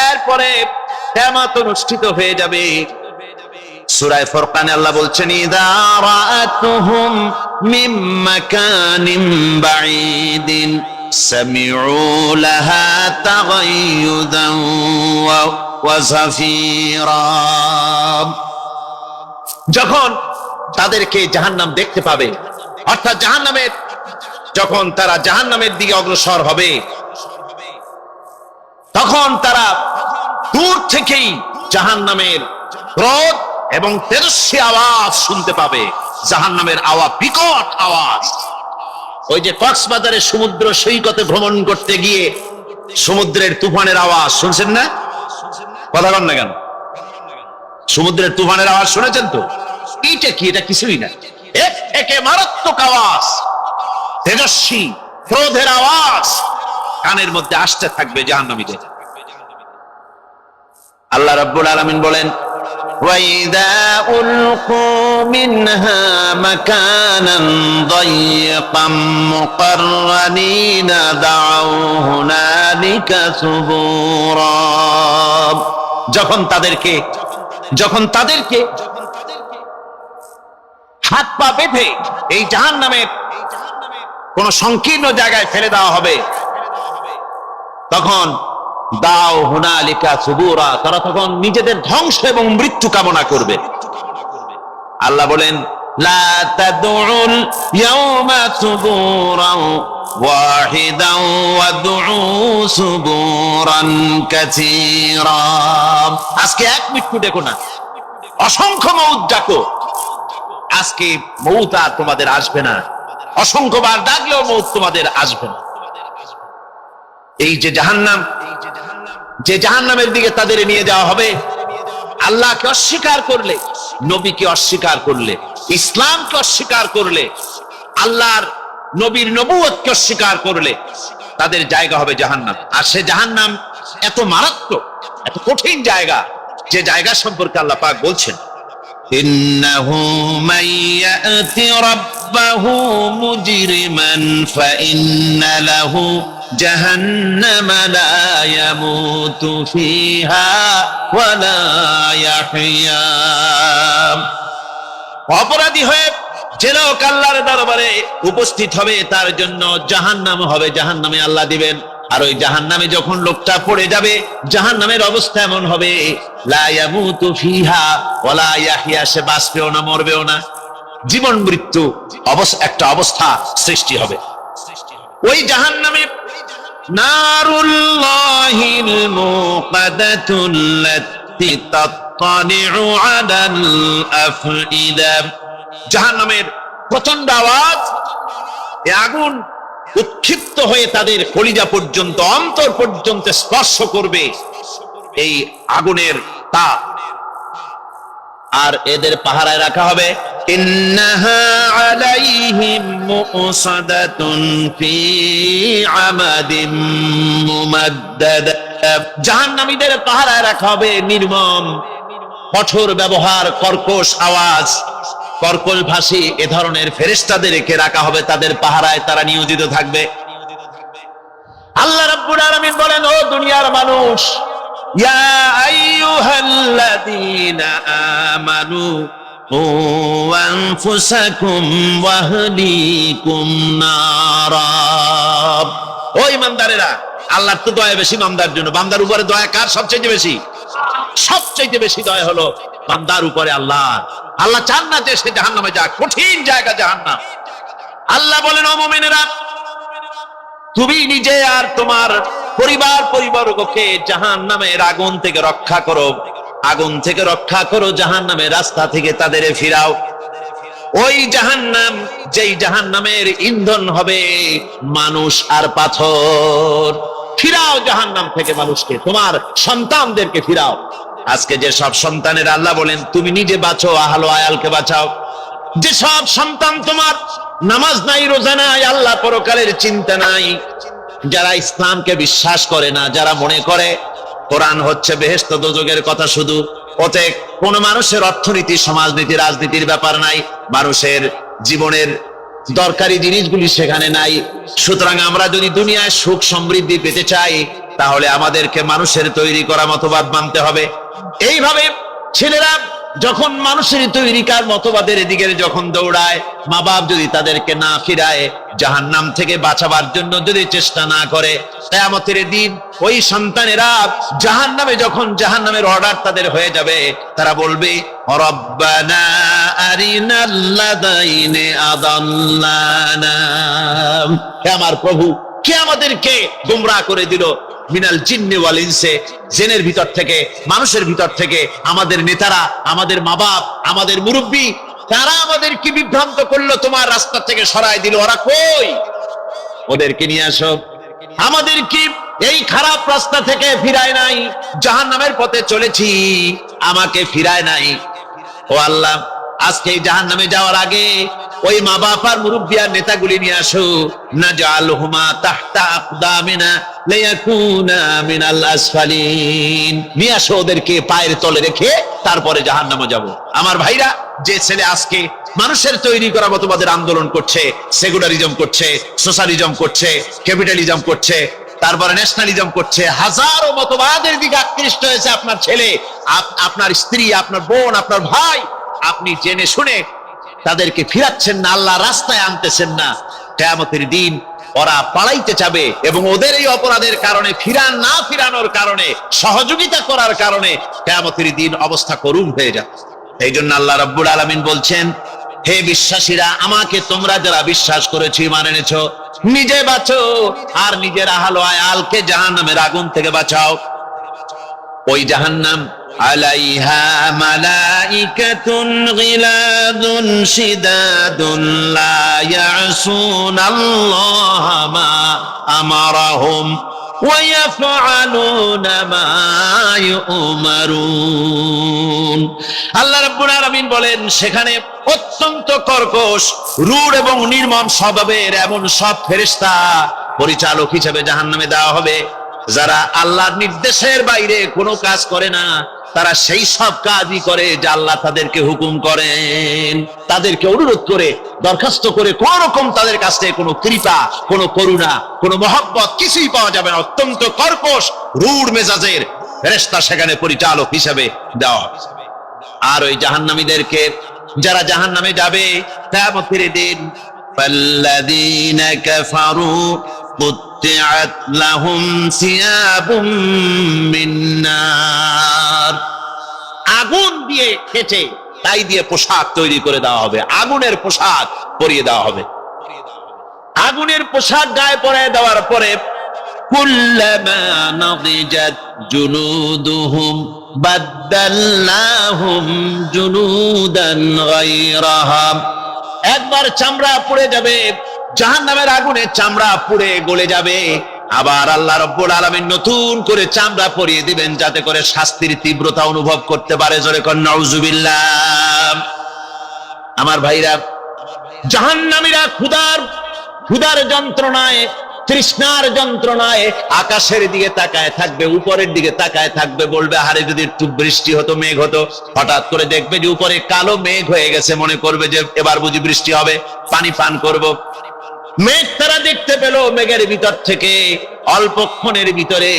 এরপরে কিয়ামত অনুষ্ঠিত হয়ে যাবে। সূরা ফুরকানে আল্লাহ বলছেন, ইযা রাআতুহুম মিন মাকানিন বাঈদিন সামিউ লাহা তাগায়ুদান ওয়া যাফীরা। যখন তাদেরকে জাহান্নাম দেখতে পাবে, অর্থাৎ জাহান্নামের যখন তারা জাহান্নামের দিকে অগ্রসর হবে, তখন তারা দূর থেকেই জাহান্নামের ক্রোধ এবং তেজস্বী আওয়াজ শুনতে পাবে। জাহান্নামের আওয়াজ, বিকট আওয়াজ। ওই যে কক্সবাজারের সমুদ্র সৈকতে ভ্রমণ করতে গিয়ে সমুদ্রের তুফানের আওয়াজ শুনছেন না? কথা বলেন না কেন? সমুদ্রের তুফানের আওয়াজ শুনেছেন তো? এইটা কি? এটা কিছুই না, এর থেকে মারাত্মক আওয়াজ, তেজস্বী ক্রোধের আওয়াজ কানের মধ্যে আসতে থাকবে জাহান্নামীদের। আল্লাহ রাব্বুল আলামিন বলেন, وَإِذَا أُلْقُوا مِنْهَا مَكَانًا ضَيِّقًا مُقَرَّنِينَ دَعَوْا هُنَالِكَ ثُبُورًا। যখন তাদেরকে হাত পা বেঁধে এই জাহান্নামের কোন সংকীর্ণ জায়গায় ফেলে দেওয়া হবে, তখন দাও হুনালিকা সুবুরা, তারা তখন নিজেদের ধ্বংস এবং মৃত্যু কামনা করবে। আল্লাহ বলেন, লা তাদউল ইয়াওমা সুবুরান ওয়াহিদান ওয়াদউ সুবুরান কাসীরা। আজকে এক মৃত্যু ডেকো না, অসংখ্য মউত ডাকো। আজকে মউত আর তোমাদের আসবে না, অসংখ্যবার ডাকলেও মউত তোমাদের আসবে না। এই যে জাহান্নাম, যে জাহান্নামের দিকে তাদের নিয়ে যাওয়া হবে, আল্লাহকে অস্বীকার করলে, নবীকে অস্বীকার করলে, ইসলামকে অস্বীকার করলে, আল্লাহর নবীর নবুয়তকে অস্বীকার করলে তাদের জায়গা হবে জাহান্নাম। আর সে জাহান্নাম এত মারাত্মক, এত কঠিন জায়গা, যে জায়গা সম্পর্কে আল্লাহ পাক বলছেন, ইন্নাহু মান ইয়াতি রাব্বাহু মুজরিমান ফাইন্না লাহু জাহান্নামা লা ইয়ামুতু ফিহা ওয়া লা ইয়াহইয়া। অপরাধী হয়ে যে লোক আল্লাহর দরবারে উপস্থিত হবে, তার জন্য জাহান্নাম হবে, জাহান্নামে আল্লাহ দিবেন। আর ওই জাহান্নামে যখন লোকটা পড়ে যাবে, জাহান্নামের অবস্থা এমন হবে, লা ইয়ামুতু ফিহা ওয়া লা ইয়াহইয়া, সে বাঁচবেও না, মরবেও না, জীবন মৃত্যু একটা অবস্থা সৃষ্টি হবে। ওই জাহান্নামে নারুল্লাহিল মুকাদাতুল্লাতী তাত্তালিউ আলাল আফইদা। জাহান্নামের প্রচন্ড আওয়াজ, এই আগুন উৎক্ষিপ্ত হয়ে তাদের কলিজা পর্যন্ত, অন্তর পর্যন্ত স্পর্শ করবে এই আগুনের তাপ। আর এদের পাহারায় রাখা হবে, ইন্নাহা আলাইহিম মুসাদাতুন ফি আমাদিম মুমাদ্দাদা। জাহান্নামীদের পাহারায় রাখা হবে নির্মম, কঠোর ব্যবহার, কর্কশ আওয়াজ, কর্কশ ভাষী এ ধরনের ফেরেশতাদেরকে রাখা হবে তাদের পাহারায়, তারা নিয়োজিত থাকবে। আল্লাহ রাব্বুল আলামিন বলেন, ও দুনিয়ার মানুষ, ইয়া আইয়ুহাল্লাযীনা আমানু কু আনফুসাকুম ওয়া আহলিকুম নারা। ও ঈমানদারেরা, আল্লাহর তো দয়া বেশি বান্দার জন্য। বান্দার উপরে দয়া কার সবচেয়ে বেশি? সবচেয়ে বেশি দয়া হলো বান্দার উপরে আল্লাহ। আল্লাহ চান না যে সে জাহান্নামে যাক, কঠিন জায়গা জাহান্নাম। আল্লাহ বলেন, ও মুমিনেরা, তুমি নিজে আর তোমার পরিবারবর্গকে জাহান্নামের আগুন থেকে রক্ষা করো, আগুন থেকে রক্ষা করো, জাহান্নামের রাস্তা থেকে তাদের ফিরাও। ওই জাহান্নাম, যেই জাহান্নামের ইন্ধন হবে মানুষ আর পাথর। ফিরাও জাহান্নাম থেকে মানুষকে, তোমার সন্তানদেরকে ফিরাও। আজকে যে সব সন্তানের আল্লাহ বলেন তুমি নিজে বাঁচো, আহলো আয়ালকে বাঁচাও। যে সব সন্তান তোমার নামাজ নাই, রোজা নাই, আল্লাহ পরকালের চিন্তা নাই, যারা ইসলামকে বিশ্বাস করে না, যারা মনে করে কোরআন হচ্ছে বেহেশত দোজখের কথা শুধু, ওতে কোন মানুষের অর্থনীতি, সমাজনীতি, রাজনীতির ব্যাপার নাই, মানুষের জীবনের দরকারি জিনিসগুলি সেখানে নাই। সুতরাং আমরা যদি দুনিয়ায় সুখ সমৃদ্ধি পেতে চাই, তাহলে আমাদেরকে মানুষের তৈরি করা মতবাদ মানতে হবে। এইভাবে ছেলেরা যখন মানুষের তৈরিকার মতবাদের দিকে যখন দৌড়ায়, মা বাপ যদি তাদেরকে না ফিরায়, জাহান্নাম থেকে বাঁচাবার জন্য যদি চেষ্টা না করে, কিয়ামতের দিন ওই সন্তানেরা জাহান্নামে, যখন জাহান্নামের অর্ডার তাদের হয়ে যাবে, তারা বলবে রব্বানা আরিনাল্লাযাইনি আদাল্লানা, হে আমার প্রভু, কে আমাদেরকে গোমরাহ করে দিল, মিনাল জিন্নি ওয়াল ইনসে, জিনের ভিতর থেকে, মানুষের ভিতর থেকে, আমাদের নেতারা, আমাদের মা বাপ, আমাদের মুরব্বী, তারা আমাদেরকে বিভ্রান্ত করলো, তোমার রাস্তা থেকে সরায় দিল। ওরা কই? ওদেরকে নিয়ে আসো। আমাদেরকে এই খারাপ রাস্তা থেকে ফিরায় নাই, জাহান্নামের পথে চলেছি, আমাকে ফিরায় নাই। ও আল্লাহ, আজকে জাহান্নামে যাওয়ার আগে ওই মা বাপ আর মুরব্বি আর নেতাগুলি নিয়ে আসো। নাজআলহুমা তাহতা আকদামিনা লিয়াকুনা মিনাল আসফালিন, নিয়ে আসো ওদেরকে পায়ের তলে রেখে তারপরে জাহান্নামে যাব। আমার ভাইরা, যে ছেলে আজকে মানুষের তৈরি করা মতবাদের আন্দোলন করছে, সেকুলারিজম করছে, সোশ্যালিজম করছে, ক্যাপিটালিজম করছে, তারপরে ন্যাশনালিজম করছে, হাজারো মতবাদের দিকে আকৃষ্ট হয়েছে আপনার ছেলে, আপনার স্ত্রী, আপনার বোন, আপনার ভাই, আপনি জেনে শুনে তাদেরকে ফিরাচ্ছেন না, আল্লাহ রাস্তায় আনতেছেন না। কিয়ামতের দিন ওরা পালাইতে যাবে এবং ওদের এই অপরাধের কারণে, ফিরানোর কারণে, সহযোগিতা করার কারণে কিয়ামতের দিন অবস্থা করুণ হয়ে যাবে। এই জন্য আল্লাহ রাব্বুল আলামিন বলছেন, হে বিশ্বাসীরা, আমাকে তোমরা যারা বিশ্বাস করেছো, ঈমান এনেছো, নিজে বাঁচো আর নিজের আহল আয়ালকে জাহান্নামের আগুন থেকে বাঁচাও। ওই জাহান্নাম আলাইহা মালাইকাতুন গিলাদুন শিদাদুন লা ইয়াসুনাল্লাহা মা আমারাহুম ওয়া ইয়াফআলুনা মা ইউমারুন। আল্লাহ রাব্বুল আলামিন বলেন, সেখানে অত্যন্ত কর্কশ, রূঢ় এবং নির্মম স্বভাবের এমন সব ফেরেশতা পরিচালক হিসেবে জাহান্নামে দেওয়া হবে, যারা আল্লাহর নির্দেশের বাইরে কোনো কাজ করে না। তারা সেই সব কাজই করে যা আল্লাহ তাদেরকে হুকুম করেন। তাদেরকে অনুরোধ করে, দরখাস্ত করে কোন রকম তাদের কাছ থেকে কোনো কৃপা, কোনো করুণা, কোনো মহব্বত কিছুই পাওয়া যাবে না। অত্যন্ত কর্কশ, রূঢ় মেজাজের ফেরেশতা সেখানে পরিচালক হিসেবে দেওয়া হবে। আর ওই জাহান্নামীদেরকে, যারা জাহান্নামে যাবে কিয়ামতের দিন, ফাল্লাযীনা কাফারু কুত্তিআত লাহুম সিয়াবুম মিন নার, আগুন দিয়ে কেটে তাই দিয়ে পোশাক তৈরি করে দেওয়া হবে, আগুনের পোশাক পরিয়ে দেওয়া হবে। আগুনের পোশাক গায়ে পরিয়ে দেওয়ার পরে কুল্লামা নাদিজাত জুনুদুহুম বাদদালনাহুম জুনুদান গায়রাহা, একবার চামড়া পুড়ে যাবে, জাহান্নামের আগুনে চামড়া পুড়ে গলে যাবে, আবার আল্লাহ রাব্বুল আলামিন নতুন করে চামড়া পরিয়ে দিবেন, যাতে করে শাস্তির তীব্রতা অনুভব করতে পারে। জোরে কোন নাউজুবিল্লাহ। আমার ভাইরা, জাহান্নামীরা ক্ষুধার যন্ত্রণায়, তৃষ্ণার যন্ত্রণায় আকাশের দিকে তাকায় থাকবে, উপরের দিকে তাকায় থাকবে, বলবে, আরে যদি একটু বৃষ্টি হতো, মেঘ হতো। হঠাৎ করে দেখবে যে উপরে কালো মেঘ হয়ে গেছে, মনে করবে যে এবার বুঝি বৃষ্টি হবে, পানি পান করব। মেঘ তারা দেখতে পেল, মেঘের ভিতর থেকে অল্পক্ষণের ভিতরে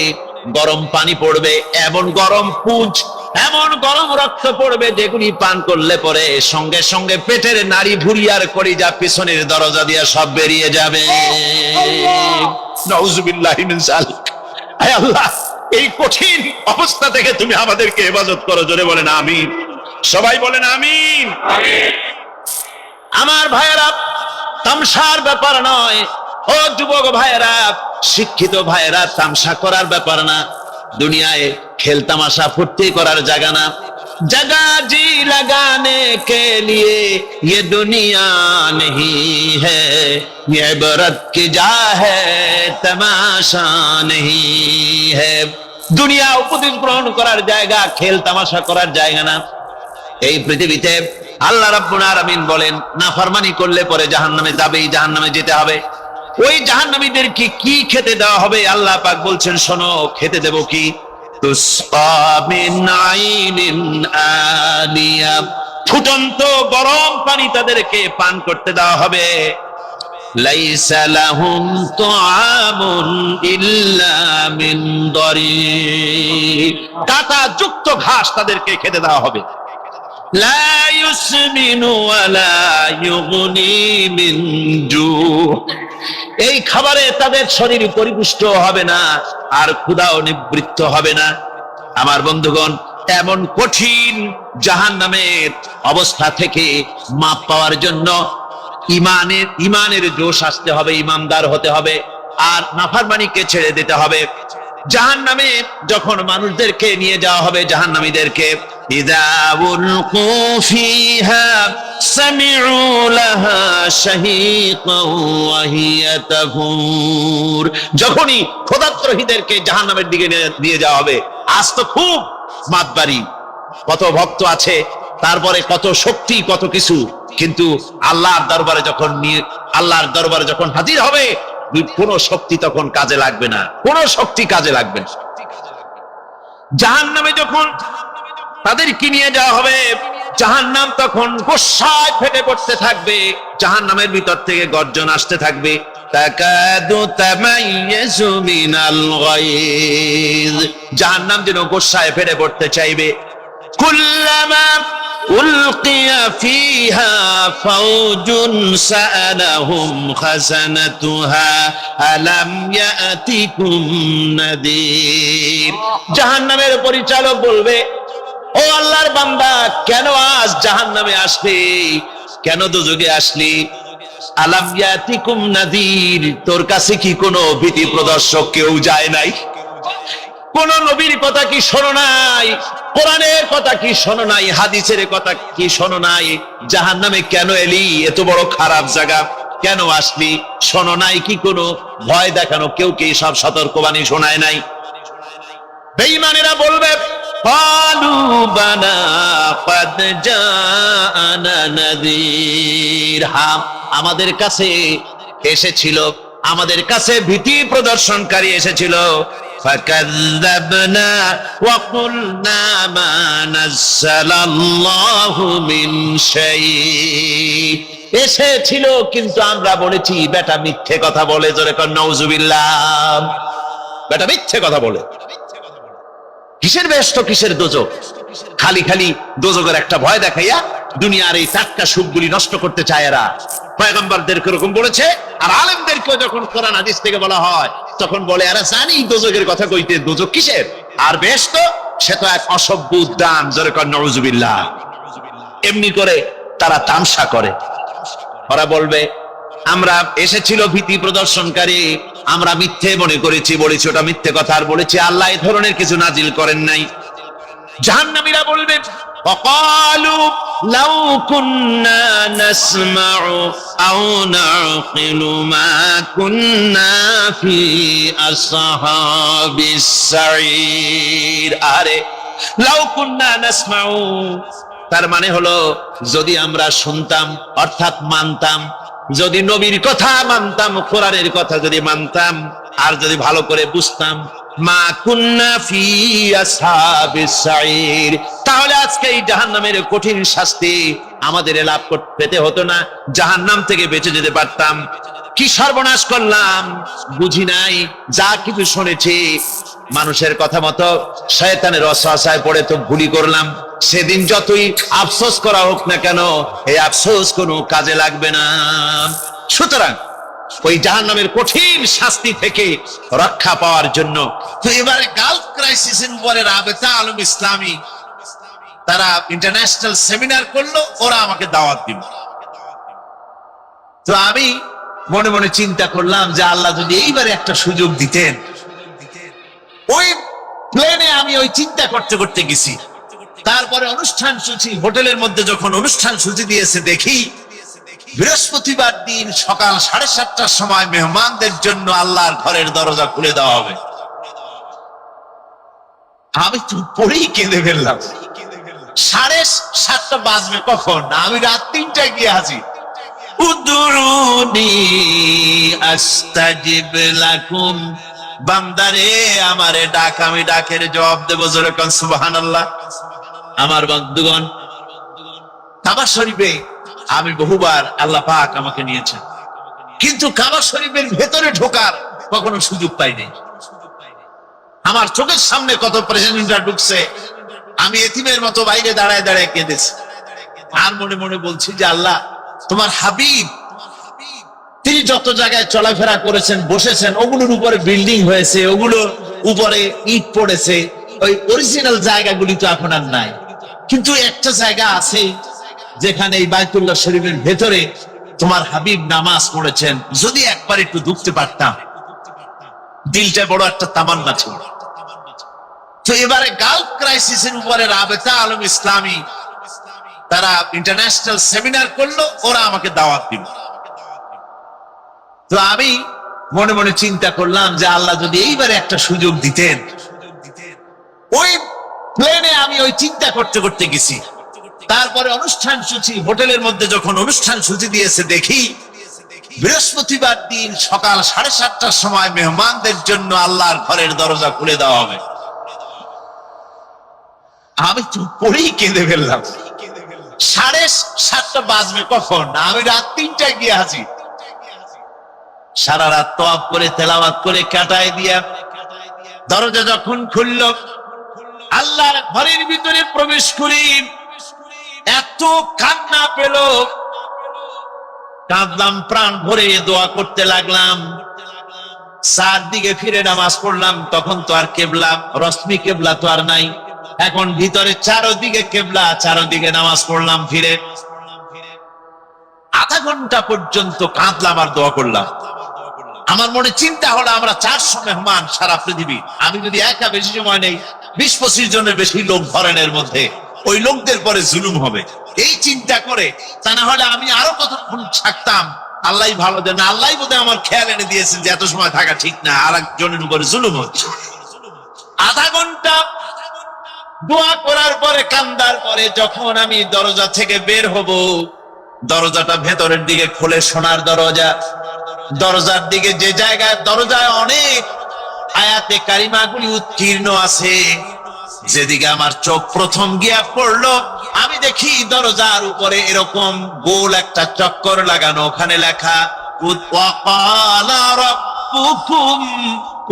গরম পানি পড়বে, এমন গরম পুঁজ, এমন গরম রক্ত পড়বে, যেগুলি পান করলে পরে সঙ্গে সঙ্গে পেটের নাড়ি ভুঁড়িয়ার কলিজা পিছনের দরজা দিয়ে সব বেরিয়ে যাবে। নাউজুবিল্লাহি মিন যালিক। আয় আল্লাহ, এই কঠিন অবস্থা থেকে তুমি আমাদেরকে হেফাজত করো। জোরে বলেন আমিন। সবাই বলেন আমিন। আমার ভাইয়েরা, তামসার ব্যাপার নয়। ও যুবক ভাইয়েরা, শিক্ষিত ভাইয়েরা, তামসা করার ব্যাপার না। দুনিয়ায় খেল তামাশা ফুর্তি করার জায়গা না। जगह जी लगाने के लिए ये दुनिया नहीं है, ये इबरत की जा है तमाशा नहीं है। দুনিয়া উপদেশ গ্রহণ করার জায়গা, খেল তামাশা করার জায়গা না। এই পৃথিবীতে আল্লাহ রাব্বুল আলামিন বলেন, নাফরমানি করলে পরে জাহান্নামে যাবেই, জাহান্নামে যেতে হবে। ওই জাহান্নামীদেরকে কি খেতে দেওয়া হবে? আল্লাহ পাক বলছেন, শোনো, খেতে দেব কি? তুসকা মিন আইনিন আনিয়া, ফুটন্ত গরম পানি তাদেরকে পান করতে দেওয়া হবে। লাইসা লাহুম তুআমুন ইল্লা মিন দারির, কাঁটা যুক্ত ঘাস তাদেরকে খেতে দেওয়া হবে। লা ইউসমিনু ওয়ালা ইউগনি মিন জু, এই খাবারে তাদের শরীর পরিপুষ্ট হবে না আর ক্ষুধাও নিবৃত্ত হবে না। আমার বন্ধুগণ, এমন কঠিন জাহান্নামের অবস্থা থেকে মাপ পাওয়ার জন্য ইমানের জোশ আসতে হবে, ইমানদার হতে হবে, আর নাফরমানিকে ছেড়ে দিতে হবে। জাহান্নামে যখন মানুষদেরকে নিয়ে যাওয়া হবে, জাহান্নামীদেরকে, ইযা উলকু ফিহা সামিউ লাহা শাহীকান ওয়া হিয়া তাফুর, যখনই খোদাত্রহীদেরকে জাহান্নামের দিকে নিয়ে যাওয়া হবে, আজ তো খুব মাতবাড়ি, কত ভক্ত আছে, তারপরে কত শক্তি, কত কিছু, কিন্তু আল্লাহর দরবারে যখন হাজির হবে, কোন শক্তি তখন কাজে লাগবে না, কোন শক্তি কাজে লাগবে না। জাহান্নামে যখন তাদেরকে নিয়ে যাওয়া হবে, জাহান্নাম তখন গোসায় ফেটে পড়তে থাকবে, জাহান্নামের ভিতর থেকে গর্জন আসতে থাকবে, তাকাদু তামাইয়াজু মিনাল গায়জ, জাহান্নাম যেন গোসায় ফেটে পড়তে চাইবে। কুল্লামা উলকিয়া ফিহা ফাওজুন সাআলাহুম খাযানাতুহা আলাম ইয়াতিকুম নাদির, জাহান্নামের পরিচালক বলবে, ও আল্লাহর বান্দা, কেন আজ জাহান্নামে আসলি, কেন দোজখে আসলি? আলাম ইয়াতিকুম নাদির, তোর কাছে কি কোনো ভীতি প্রদর্শক কেউ যায় নাই? কোন নবীর কথা কি শোনো নাই? কোরআনের কথা কি শোনো নাই? হাদিসের কথা কি শোনো নাই? জাহান্নামে কেন এলি? এত বড় খারাপ জায়গা কেন আসলি? শোনো নাই কি কোনো ভয় দেখানো কেউ কি সব সতর্কবাণী শোনায় নাই? বেঈমানেরা বলবে, ক্বালু বালা ক্বাদ জাআনা নাযীর, হ্যাঁ আমাদের কাছে এসেছিল, আমাদের কাছে ভীতি প্রদর্শনকারী এসেছিল। ফাকাযযাবনা ওয়া কুলনা মা নাযালাল্লাহু মিন শাই, এসেছিল কিন্তু আমরা বলেছি বেটা মিথ্যে কথা বলে, জোরে কর নাউযুবিল্লাহ, বেটা মিথ্যে কথা বলে। কিসের বেহেশত, কিসের দোজখ? খালি খালি দোজখের একটা ভয় দেখাইয়া দুনিয়ার এই টাটকা সুখগুলি নষ্ট করতে চায় এরা। পয়গম্বরদেরকে এরকম বলেছে, আর আলেমদেরকেও যখন কোরআন হাদিস থেকে বলা হয় তখন বলে, এরা জানি দোজখের কথা কইতে, দোজখ কিসের আর বেহেশত, সে তো এক অসভ্য উদ্যান, জোরে কর নাউযুবিল্লাহ। এমনি করে তারা তামসা করে। ওরা বলবে, আমরা এসেছিল ভীতি প্রদর্শনকারী, আমরা মিথ্যে মনে করেছি, বলেছি ওটা মিথ্যে কথা, আর বলেছি আল্লাহ এই ধরনের কিছু নাজিল করেন নাই। জাহান্নামীরা বলবে, ওয়াকালু লাউ কুন্না নাসমাউ আও নাকিলু মা কুন্না ফি আসহাবিস সাঈর, আরে লাউ কুন্না নাসমাউ, তার মানে হলো যদি আমরা শুনতাম, অর্থাৎ মানতাম, যদি নবীর কথা মানতাম, কোরআনের কথা যদি মানতাম, আর যদি ভালো করে বুঝতাম, মা কুন্না ফি আসহাবিস সাঈর, তাহলে আজকে এই জাহান্নামের কঠিন শাস্তি আমাদের লাভ পেতে হতো না, জাহান্নাম থেকে বেঁচে যেতে পারতাম। কি সর্বনাশ করলাম, বুঝি নাই, যা কিছু শুনেছি মানুষের কথা মতো শয়তানের ওয়াসওয়াসায় পড়ে তো ভুলই করলাম। সেদিন যতই আফসোস করা হোক না কেন, এই আফসোস কোনো কাজে লাগবে না। সুতরাং ওই জাহান্নামের কঠিন শাস্তি থেকে রক্ষা পাওয়ার জন্য তো এবারে গালফ ক্রাইসিসের উপরে রাবেতা আলম ইসলামী তারা ইন্টারন্যাশনাল সেমিনার করলো, ওরা আমাকে দাওয়াত দিল। তো আমি মনে মনে চিন্তা করলাম যে আল্লাহ যদি এইবারে একটা সুযোগ দিতেন। ওই প্লেনে আমি ওই চিন্তা করতে করতে গেছি। তারপরে অনুষ্ঠান সূচি, হোটেলের মধ্যে যখন অনুষ্ঠান সূচি দিয়েছে, দেখি বৃহস্পতিবার দিন সকাল 7:30টার সময় মেহমানদের জন্য আল্লাহর ঘরের দরজা খুলে দেওয়া হবে। আমি তো পড়েই কেঁদে ফেললাম। 7:30 বাজবে কখন? আমি রাত 3টায় গিয়ে হাজির। উদুরুনি আস্তাজিব লাকুম, বান্দারে আমারে ডাক, আমি ডাকের জবাব দেব, জোরে কোন সুবহানাল্লাহ। আমার বন্ধুগণ, কাবা শরীফে আমি বহুবার আল্লাহ পাক আমাকে নিয়েছেন। কিন্তু কাবা শরীফের ভেতরে ঢোকার কখনো সুযোগ পাইনি। আমার চোখের সামনে কত প্রেসিডেন্টরা ঢুকছে, আমি এতিমের মতো বাইরে দাঁড়ায় দাঁড়ায় কেঁদেছি। আর মনে মনে বলছি যে আল্লাহ, তোমার হাবিব তিনি যত জায়গায় চলাফেরা করেছেন, বসেছেন, ওগুলোর উপরে বিল্ডিং হয়েছে, ওগুলোর উপরে ইট পড়েছে, ওই অরিজিনাল জায়গাগুলি তো এখন আর নাই। কিন্তু একটা জায়গা আছে যেখানে এই বাইতুল্লাহ শরীফের ভেতরে তোমার হাবিব নামাজ পড়েছেন, যদি একবার একটু ঢুকতে পারতাম। দিলটা বড় একটা তামান্না ছিল। তো এবারে গালফ ক্রাইসিসের উপরে রাবেতা আলম ইসলামী তারা ইন্টারন্যাশনাল সেমিনার করলো, ওরা আমাকে দাওয়াত দিল। তো আমি মনে মনে চিন্তা করলাম যে আল্লাহ যদি এইবারে একটা সুযোগ দিতেন। ওই প্লেনে আমি ওই চিন্তা করতে করতে গেছি। তারপরে অনুষ্ঠান সূচি, হোটেলের মধ্যে যখন অনুষ্ঠান সূচি দিয়েছে, দেখি বৃহস্পতিবার দিন সকাল 7:30টার সময় মেহমানদের জন্য আল্লাহর ঘরের দরজা খুলে দেওয়া হবে। আমি তো পড়েই কেঁদে ফেললাম। 7:30 বাজবে কখন? আমি রাত 3টায় গিয়ে হাজির। সারা রাত তোয়াব করে তেলাওয়াত করে কাটায় দিয়া দরজা যখন খুলল, আল্লাহর ঘরের ভিতরে প্রবেশ করি, এত কান্না পেল, কাঁদলাম, প্রাণ ভরে দোয়া করতে লাগলাম। 4 দিকে ফিরে নামাজ পড়লাম। তখন তো আর কেবলা, রশ্মি কেবলা তো আর নাই, এখন ভিতরে চারদিকে কেবলা, চারদিকে নামাজ পড়লাম ফিরে। আধা ঘন্টা পর্যন্ত কাঁদলাম আর দোয়া করলাম। আমার মনে চিন্তা হলো, আমরা 400 মেহমান সারা পৃথিবী, আমি যদি একা বেশি সময় নেই, 20-25 জনের বেশি লোক ধরেন এর মধ্যে, ওই লোকদের পরে জুলুম হবে, এই চিন্তা করে, তা না হলে আমি আরো কতক্ষণ থাকতাম। আল্লাহ ভালো দেন, আল্লাহ বোধহয় আমার খেয়াল এনে দিয়েছেন যে এত সময় থাকা ঠিক না, আর একজনের উপরে জুলুম হচ্ছে। আধা ঘন্টা দোয়া করার পরে, কান্দার পরে যখন আমি দরজা থেকে বের হব, দরজাটা ভেতরের দিকে খোলে, সোনার দরজা। দরজার দিকে যে জায়গায়, দরজায় অনেক আয়াতে কারিমাগুলি উৎকীর্ণ আছে, যেদিকে আমার চোখ প্রথম গিয়া পড়লো, আমি দেখি দরজার উপরে এরকম গোল একটা চক্কর লাগানো, ওখানে লেখা ওয়াকালা রাব্বুকুম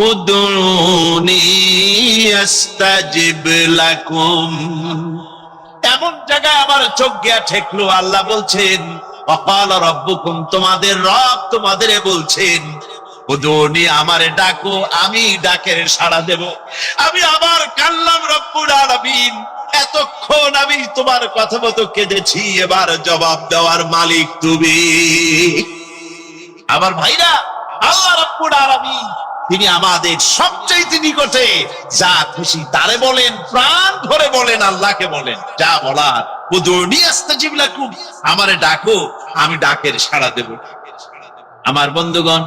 উদউনি আস্তাজিব লাকুম। এমন জায়গায় আমার চোখ গিয়া ঠেকলো, আল্লাহ বলছেন ওয়াকালা রাব্বুকুম, তোমাদের রব তোমাদেরকে বলছেন উদউনি, আমারে ডাকো, আমি ডাকের সাড়া দেব। আমি আবার কাল্লাম রব্বুল আলামিন, এতক্ষণ আমি তোমার কথা মতো কেঁদেছি, এবার জবাব দেওয়ার মালিক তুমি। আমার ভাইরা, আল্লাহ রব্বুল আলামিন তিনি আমাদের সবচেয়ে নিকটে, যা খুশি তারে বলেন, প্রাণ ভরে বলেন, আল্লাহকে বলেন, যা বলার উদউনি আস্তাজিব লাকুম, আমারে ডাকো, আমি ডাকের সাড়া দেব। আমার বন্ধুগণ,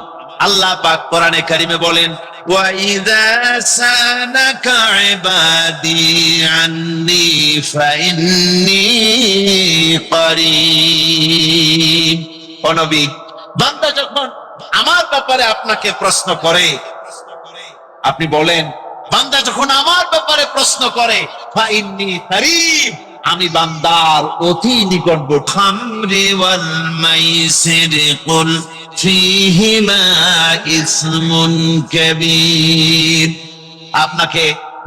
আল্লাহ পাক কোরআনে কারিমে বলেন وَإِذَا سَأَلَكَ عِبَادِي عَنِّي فَإِنِّي قَرِيبٌ। ও নবী, বান্দা যখন আমার ব্যাপারে আপনাকে প্রশ্ন করে, আপনি বলেন, বান্দা যখন আমার ব্যাপারে প্রশ্ন করে, فَإِنِّي قَرِيبٌ, আমি বান্দার অতি নিকটবর্তী। খামরি ওয়াল মাইসির কুল ফীহিমা ইসমুন কাবীর। আপনাকে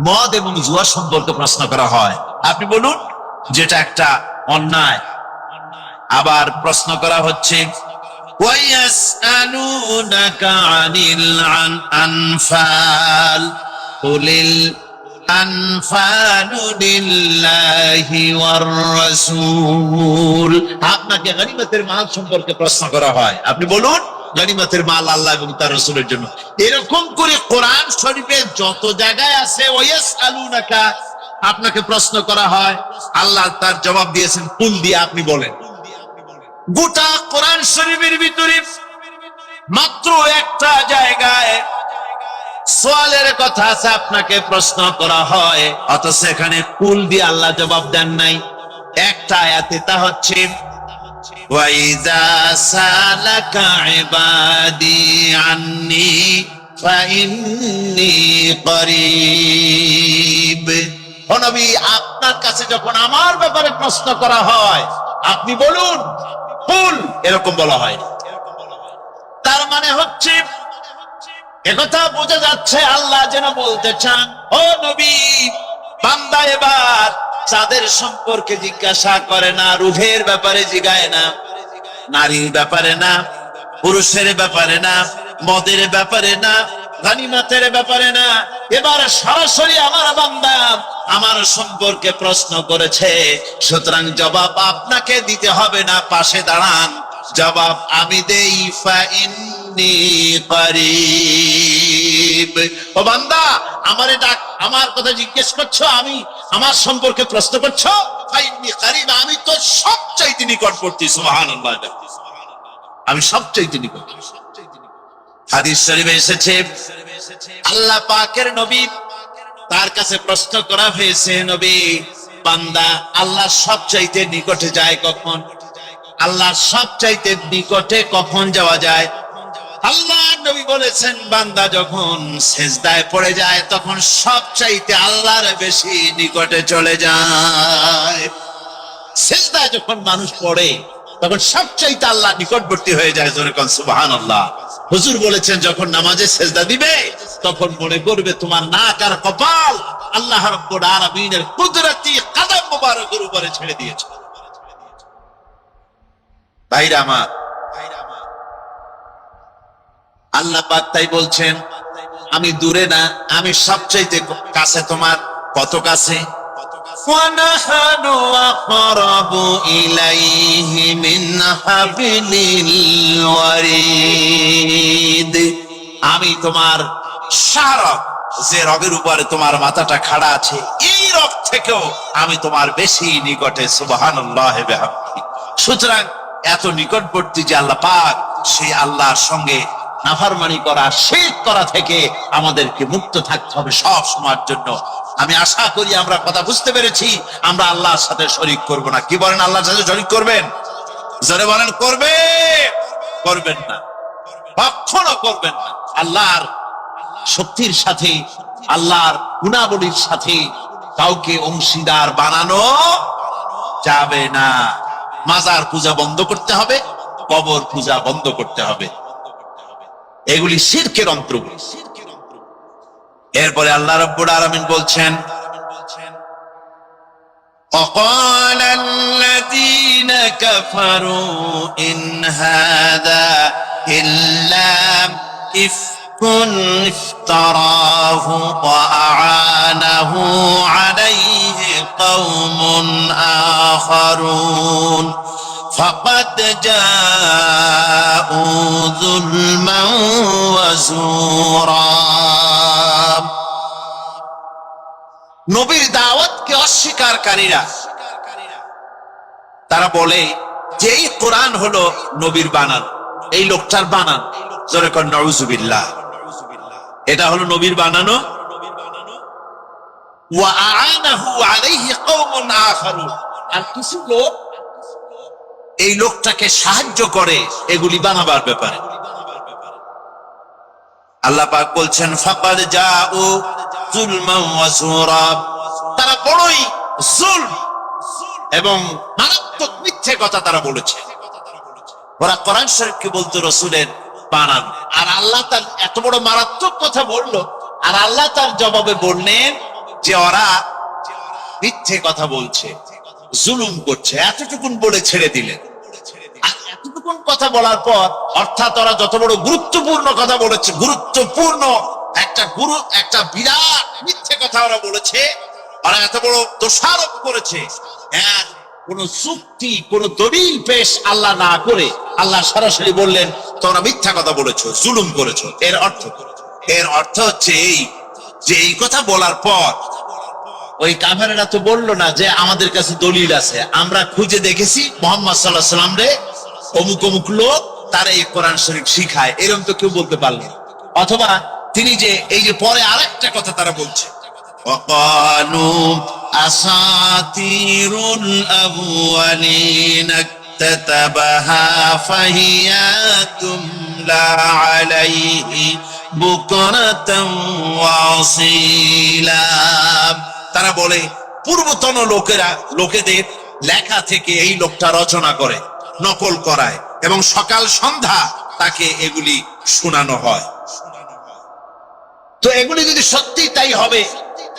মদ এবং জুয়া সম্পর্কে প্রশ্ন করা হয়, আপনি বলুন যেটা একটা অন্যায়। আবার প্রশ্ন করা হচ্ছে ওয়ায়াসআলুনাকা আনিল আনফাল কুলিল আনফালু লিল্লাহি ওয়ার রাসূল। আপনাকে গনিমতের মাল সম্পর্কে প্রশ্ন করা হয়, আপনি বলুন গনিমতের মাল আল্লাহ এবং তার রাসূলের জন্য। এরকম করে কোরআন শরীফে যত জায়গায় আছে ওয়ায়াসআলুনাকা, আপনাকে প্রশ্ন করা হয়, আল্লাহ তার জবাব দিয়েছেন কুল দিয়ে, আপনি বলেন। গোটা কোরআন শরীফের ভিতরে মাত্র একটা জায়গায় সোয়ালের কথা আছে, আপনাকে প্রশ্ন করা হয়, অথচ এখানে কুল দিয়ে আল্লাহ জবাব দেন নাই। একটা আয়াতে, তা হচ্ছে ওয়াইযা সালাকা ইবাদি আন্নি ফাইন্নী করিব। ও নবী, আপনার কাছে যখন আমার ব্যাপারে প্রশ্ন করা হয়, আপনি বলুন কুল, এরকম বলা হয়। মানে হচ্ছে, একথা বোঝা যাচ্ছে আল্লাহ যেন বলতে চান, ও নবী, বান্দা এবার চাঁদের সম্পর্কে জিজ্ঞাসা করে না, রুহের ব্যাপারে জিগায় না, নারীর ব্যাপারে না, পুরুষের ব্যাপারে না, মদের ব্যাপারে না, গানিমাতের ব্যাপারে না। এবার সরাসরি আমার বান্দা আমার সম্পর্কে প্রশ্ন করেছে, সুতরাং জবাব আপনাকে দিতে হবে না, পাশে দাঁড়ান, জবাব আমি দেই। ফাইন্নী করিব। ও বান্দা, আমারে ডাক, আমার কথা জিজ্ঞেস করছো, আমি আমার সম্পর্কে প্রশ্ন করছো, ফাইন্নী করিব, আমি তো সবচাইতে নিকটবর্তী। সুবহানাল্লাহ, আমি সবচাইতে নিকট। হাদিস শরীফে এসেছে, আল্লাহ পাকের নবী, তার কাছে প্রশ্ন করা হয়েছে, নবী, বান্দা আল্লাহ সবচাইতে নিকটে যায় কখন? আল্লাহ সবচাইতে নিকটে কখন যাওয়া যায়? আল্লাহ নবী বলেছেন, বান্দা যখন সেজদায় পড়ে যায় তখন সবচাইতে আল্লাহর বেশি নিকটে চলে যায়। সেজদায় যখন মানুষ পড়ে তখন সবচাইতে আল্লাহ নিকটবর্তী হয়ে যায়। জোরে কোন সুবহানাল্লাহ। হুজুর বলেছেন, যখন নামাজে সেজদা দিবে তখন মনে করবে তোমার নাক আর কপাল আল্লাহ রাব্বুল আলামিনের কুদরতি কদম মোবারকের উপরে ছেড়ে দিয়েছে। ভাইরা আমার, আল্লাহ পাক তাই বলছেন, আমি দূরে না, আমি সবচাইতে কাছে। তোমার কত কাছে? وَنَحْنُ أَقْرَبُ إِلَيْهِ مِنْ حَبْلِ الْوَرِيدِ। আমি তোমার শাহরগ, যে রগের উপরে তোমার মাথাটা খাড়া আছে, এই রগ থেকেও আমি তোমার বেশি নিকটে। সুবহানাল্লাহ বিহামদিহি। সুতরাং এত নিকটবর্তী যে আল্লাহ পাক, সেই আল্লাহর সঙ্গে নাফরমানি করা, শিরক করা থেকে আমাদেরকে মুক্ত থাকতে হবে সব সময়ের জন্য। আমি আশা করি আমরা কথা বুঝতে পেরেছি, আমরা আল্লাহর সাথে শরীক করব না। কি বলেন, আল্লাহর সাথে শরীক করবেন? জোরে বলেন, করবে? করবেন না, কখনো করবেন না। আল্লাহর শক্তির সাথে, আল্লাহর গুণাবলীর সাথে কাউকে অংশীদার বানানো যাবে না। মাজার পূজা বন্ধ করতে হবে, কবর পূজা বন্ধ করতে হবে, এগুলি শিরকের অন্তর্ভুক্ত। এরপরে আল্লাহ রাব্বুল আলামিন বলছেন, وقال الذين كفروا إن هذا إلا إفك افتراه وأعانه عليه قوم آخرون فقد جاءوا ظلما وزورا। নবীর দাওয়াতকে অস্বীকারীরা তারা বলে যে এই কোরআন হলো নবীর বানানো, এই লোকটার বানানো। জোরে কোন নাউযুবিল্লাহ। এটা হলো নবীর বানানো। ওয়া আ'আনাহু আলাইহি কওমুন আখারুন, আর কিছু লোক এই লোকটাকে সাহায্য করে এগুলি বানাবার ব্যাপারে। আল্লাহ পাক বলছেন, ফাকাদ জাউ যুলমান ওয়া যুরা, তারা বড়ই যুলম এবং মারাত্মক মিথ্যে কথা তারা বলেছে। ওরা কোরআন শরীফকে বলতো রাসূলের বানানো, আর আল্লাহ তার এত বড় মারাত্মক কথা বললো, আর আল্লাহ তার জবাবে বললেন যে ওরা মিথ্যে কথা বলছে, জুলুম করছে। এতটুকুন বলে ছেড়ে দিলেন। আর এতটুকুন কথা বলার পর, অর্থাৎ ওরা যত বড় গুরুত্বপূর্ণ কথা বলেছে, গুরুত্বপূর্ণ একটা বিরাট মিথ্যে কথা ওরা বলেছে, ওরা এত বড় দোষারোপ করেছে, কোন চুক্তি, কোন দলিল পেশ আল্লাহ না করে আল্লাহ সরাসরি বললেন তোমরা মিথ্যা কথা বলেছো, জুলুম করেছো। এর অর্থ হচ্ছে এই যে এই কথা বলার পর ওই কাফেরেরা তো বললো না যে আমাদের কাছে দলিল আছে, আমরা খুঁজে দেখেছি মুহাম্মদ সাল্লাল্লাহু আলাইহি ওয়াসাল্লাম রে অমুক অমুক লোক তারা এই কোরআন শরীফ শিখায়, এরকম তো কেউ বলতে পারলো না। অথবা তিনি যে এই যে পরে আরেকটা কথা তারা বলছে, وقالوا أساطير الأولين اكتتبها فهي تملى عليه بكرة وأصيلا। তারা বলে পূর্বতন লোকেদের লেখা থেকে এই লোকটা রচনা করে, নকল করায় এবং সকাল সন্ধ্যা তাকে এগুলি শোনানো হয়। তো এগুলি যদি সত্যি তাই হবে,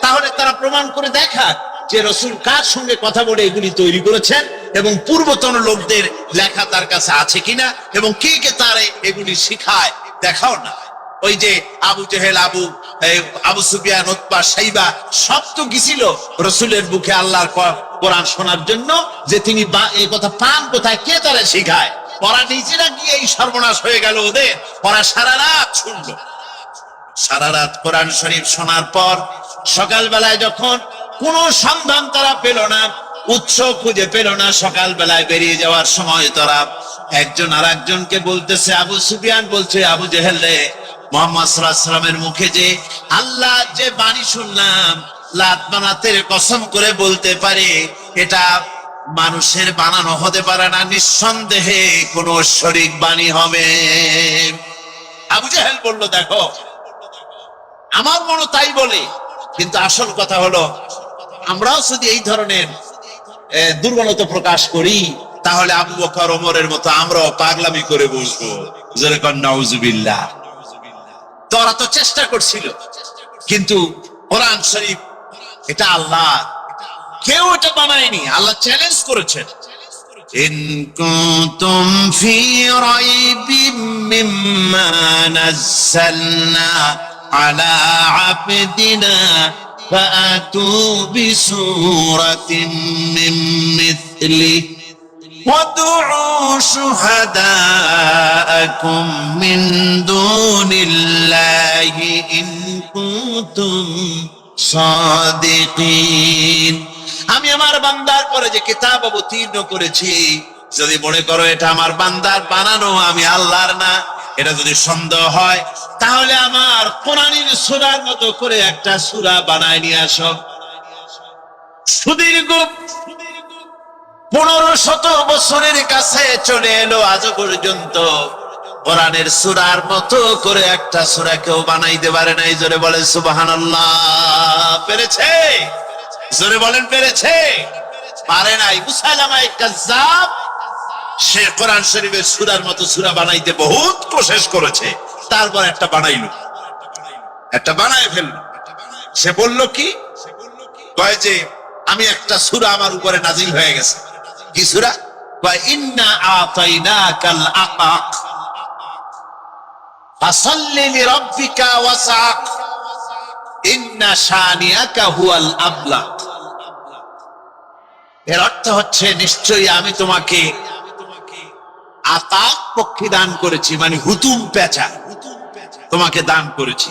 তাহলে তারা প্রমাণ করে দেখাক যে রাসূল কার সঙ্গে কথা বলে এগুলি তৈরি করেছেন এবং পূর্বতন লোকদের লেখা তার কাছে আছে কিনা এবং কে কে তার এগুলি শিখায়, দেখাও না। ওই যে আবু জেহেল, আবু সুফিয়ান, উতবা, সাইবা সব তো গিয়েছিল রাসূলের মুখে আল্লাহর কোরআন শোনার জন্য, যে তিনি এই কথা পান কোথায়, কে তারা শিখায়। ওরা নিজেরা গিয়ে এই সর্বনাশ হয়ে গেল ওদের। ওরা সারা রাত শুনলো, সারা রাত কোরআন শরীফ শোনার পর সকালবেলায় যখন কোনো সন্ধান তারা পেল না, উৎস খুঁজে পেল না, সকালবেলায় বেরিয়ে যাওয়ার সময় তারা একজন আর একজনকে বলতেছে, আবু সুফিয়ান বলছে, আবু জেহেল রে, মুহাম্মদ সাল্লাল্লাহু আলাইহি ওয়াসাল্লামের মুখে যে আল্লাহ যে বাণী শুনলাম, লাত মানাতের কসম করে বলতে পারে এটা মানুষের বানানো হতে পারে না, নিঃসন্দেহে কোন ঐশ্বরিক বাণী হবে। আবু জেহেল বলল, দেখো আমার মনে তাই বলে, কিন্তু আসল কথা হলো আমরাও যদি এই ধরনের দুর্বলতা প্রকাশ করি, তাহলে আবু বকর, ওমরের মতো আমরাও পাগলামি করে বসবো। যেরকম নাউজুবিল্লাহ। তোরা তো চেষ্টা করছিল, কিন্তু কোরআন শরীফ এটা আল্লাহ, কেউ এটা বানায়নি, আল্লাহ চ্যালেঞ্জ করেছেন। ইন কুনতুম ফি রাইবিম মিম্মা নাযালনা আলা আবদিনা ফাআতু বিসূরাতিন মিন মিথলিহি وادعوا شهداءكم من دون الله إن كنتم صادقين। আমি আমার বান্দার পরে যে কিতাব অবতীর্ণ করেছি, যদি মনে করো এটা আমার বান্দার বানানো, আমি আল্লাহর না, এটা যদি সন্দেহ হয়, তাহলে আমার কোরআনের সূরার মতো করে একটা সূরা বানায় নিয়ে আসো। সুদীর্ঘ 1500 বছরের কাছে চলে এলো, আজও পর্যন্ত কোরআনের সূরার মতো করে একটা সূরা কেউ বানাইতে পারে নাই। জোরে বলেন সুবহানাল্লাহ। পেরেছে? জোরে বলেন পেরেছে? পারে নাই। মুসাইলামা কাযযাব সে কোরআন শরীফের সূরার মতো সূরা বানাইতে বহুত কোশিশ করেছে, তারপর একটা বানাইলো, একটা বানায় ফেললো। সে বলল কি, কয় যে আমি একটা সূরা আমার উপরে নাজিল হয়ে গেছে। কি সূরা? কয় ইন্না আতাইনাকাল আকাক ফাসাল্লি লিরাব্বিকা ওয়াসআক ইন্না শানিয়াকা হুয়াল আবলা। এর অর্থ হচ্ছে, নিশ্চয়ই আমি তোমাকে আতাক পক্ষী দান করেছি, মানে হুতুম পেঁচা তোমাকে দান করেছি।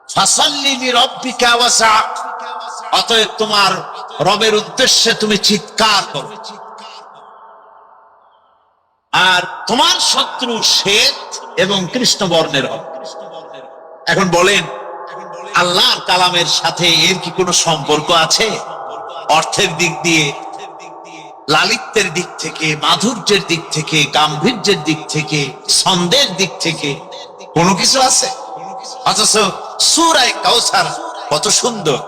ফাসাল্লি লিরাব্বিকা ওয়াসআক, অতএব তোমার রবের উদ্দেশ্যে তুমি চিৎকার করো। আর তোমার শত্রু শ্বেত এবং কৃষ্ণ বর্ণের হবে। এখন বলেন, আল্লাহর কালামের সাথে এর কি কোনো সম্পর্ক আছে? অর্থের দিক দিয়ে, লালিত্যের দিক থেকে, মাধুর্যের দিক থেকে, গাম্ভীর্যের দিক থেকে, ছন্দের দিক থেকে কোনো কিছু আছে? অথচ সূরা কাউসার কত সুন্দর।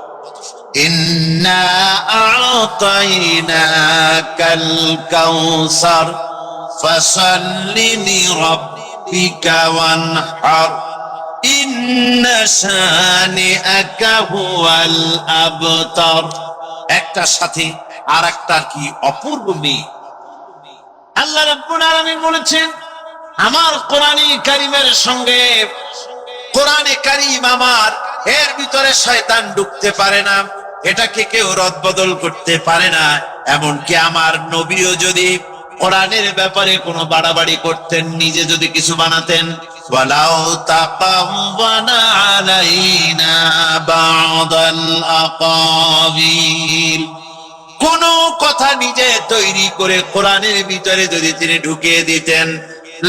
ইন্না আ'তাইনাকাল কাউসার ফাসাল্লি লিরাব্বিকা ওয়ানহার ইন্না শানিআকা হুয়াল আবতার। একটা সাথে আর একটা কি অপূর্ব মিল। আল্লাহ রাব্বুল আলামিন বলেছেন, আমার কোরআনে কারীমের সঙ্গে, কোরআনে কারীম আমার, এর ভিতরে শয়তান ঢুকতে পারে না, এটাকে কেউ রদবদল করতে পারে না। এমনকি আমার নবীও যদি কোরআনের ব্যাপারে কোনো বাড়াবাড়ি করতেন, নিজে যদি কিছু বানাতেন, ওয়ালাউ তাকাওয়ানা আলাইনা বা'দাল আকাবিল, কোন কথা নিজে তৈরি করে কোরআনের ভিতরে যদি তিনি ঢুকিয়ে দিতেন,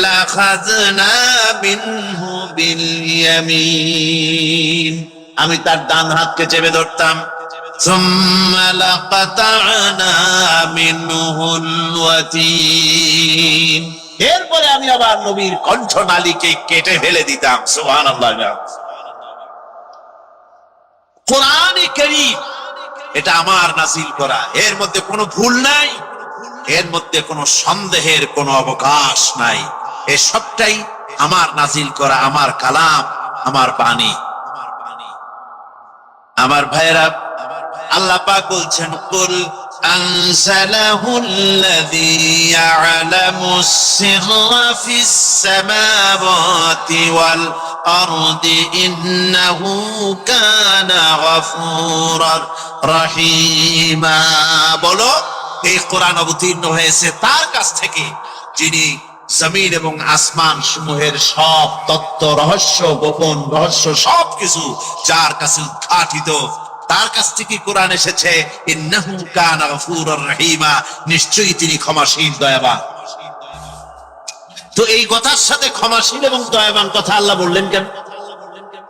লাখাযনা মিনহু বিল ইয়ামিন, আমি তার ডান হাতকে চেপে ধরতাম। সুম্মা লাকাতা'না মিনহুল ওয়াতিন, এরপরে আমি আবার নবীর কণ্ঠনালীকে কেটে ফেলে দিতাম। সুবহানাল্লাহ। কোরআনে কারীম এটা আমার নাযিল করা, এর মধ্যে কোনো ভুল নাই, এর মধ্যে কোনো সন্দেহের কোনো অবকাশ নাই। এ সবটাই আমার নাজিল করা, আমার কালাম, আমার বাণী। আমার ভাইয়েরা, আল্লাহ পাক বলছেন, কুল আনজালাহুল্লাযী ইয়ালামুস সিররা ফিস সামাওয়াতি ওয়াল আরদি ইন্নাহু কানা গফুরার রহিমা। বলো, এই কোরআন অবতীর্ণ হয়েছে তার কাছ থেকে, যিনি জমিন এবং আসমান সমূহের সব তত্ত্ব, রহস্য, গোপন রহস্য সবকিছু যার কাছে উদ্ঘাটিত, তার কাছ থেকে কোরআন এসেছে। ইন্নাহু কানা গফুরার রহিমা, নিশ্চয়ই তিনি ক্ষমাশীল, দয়াবান। তো এই কথার সাথে ক্ষমাশীল এবং দয়াবান কথা আল্লাহ বললেন কেন?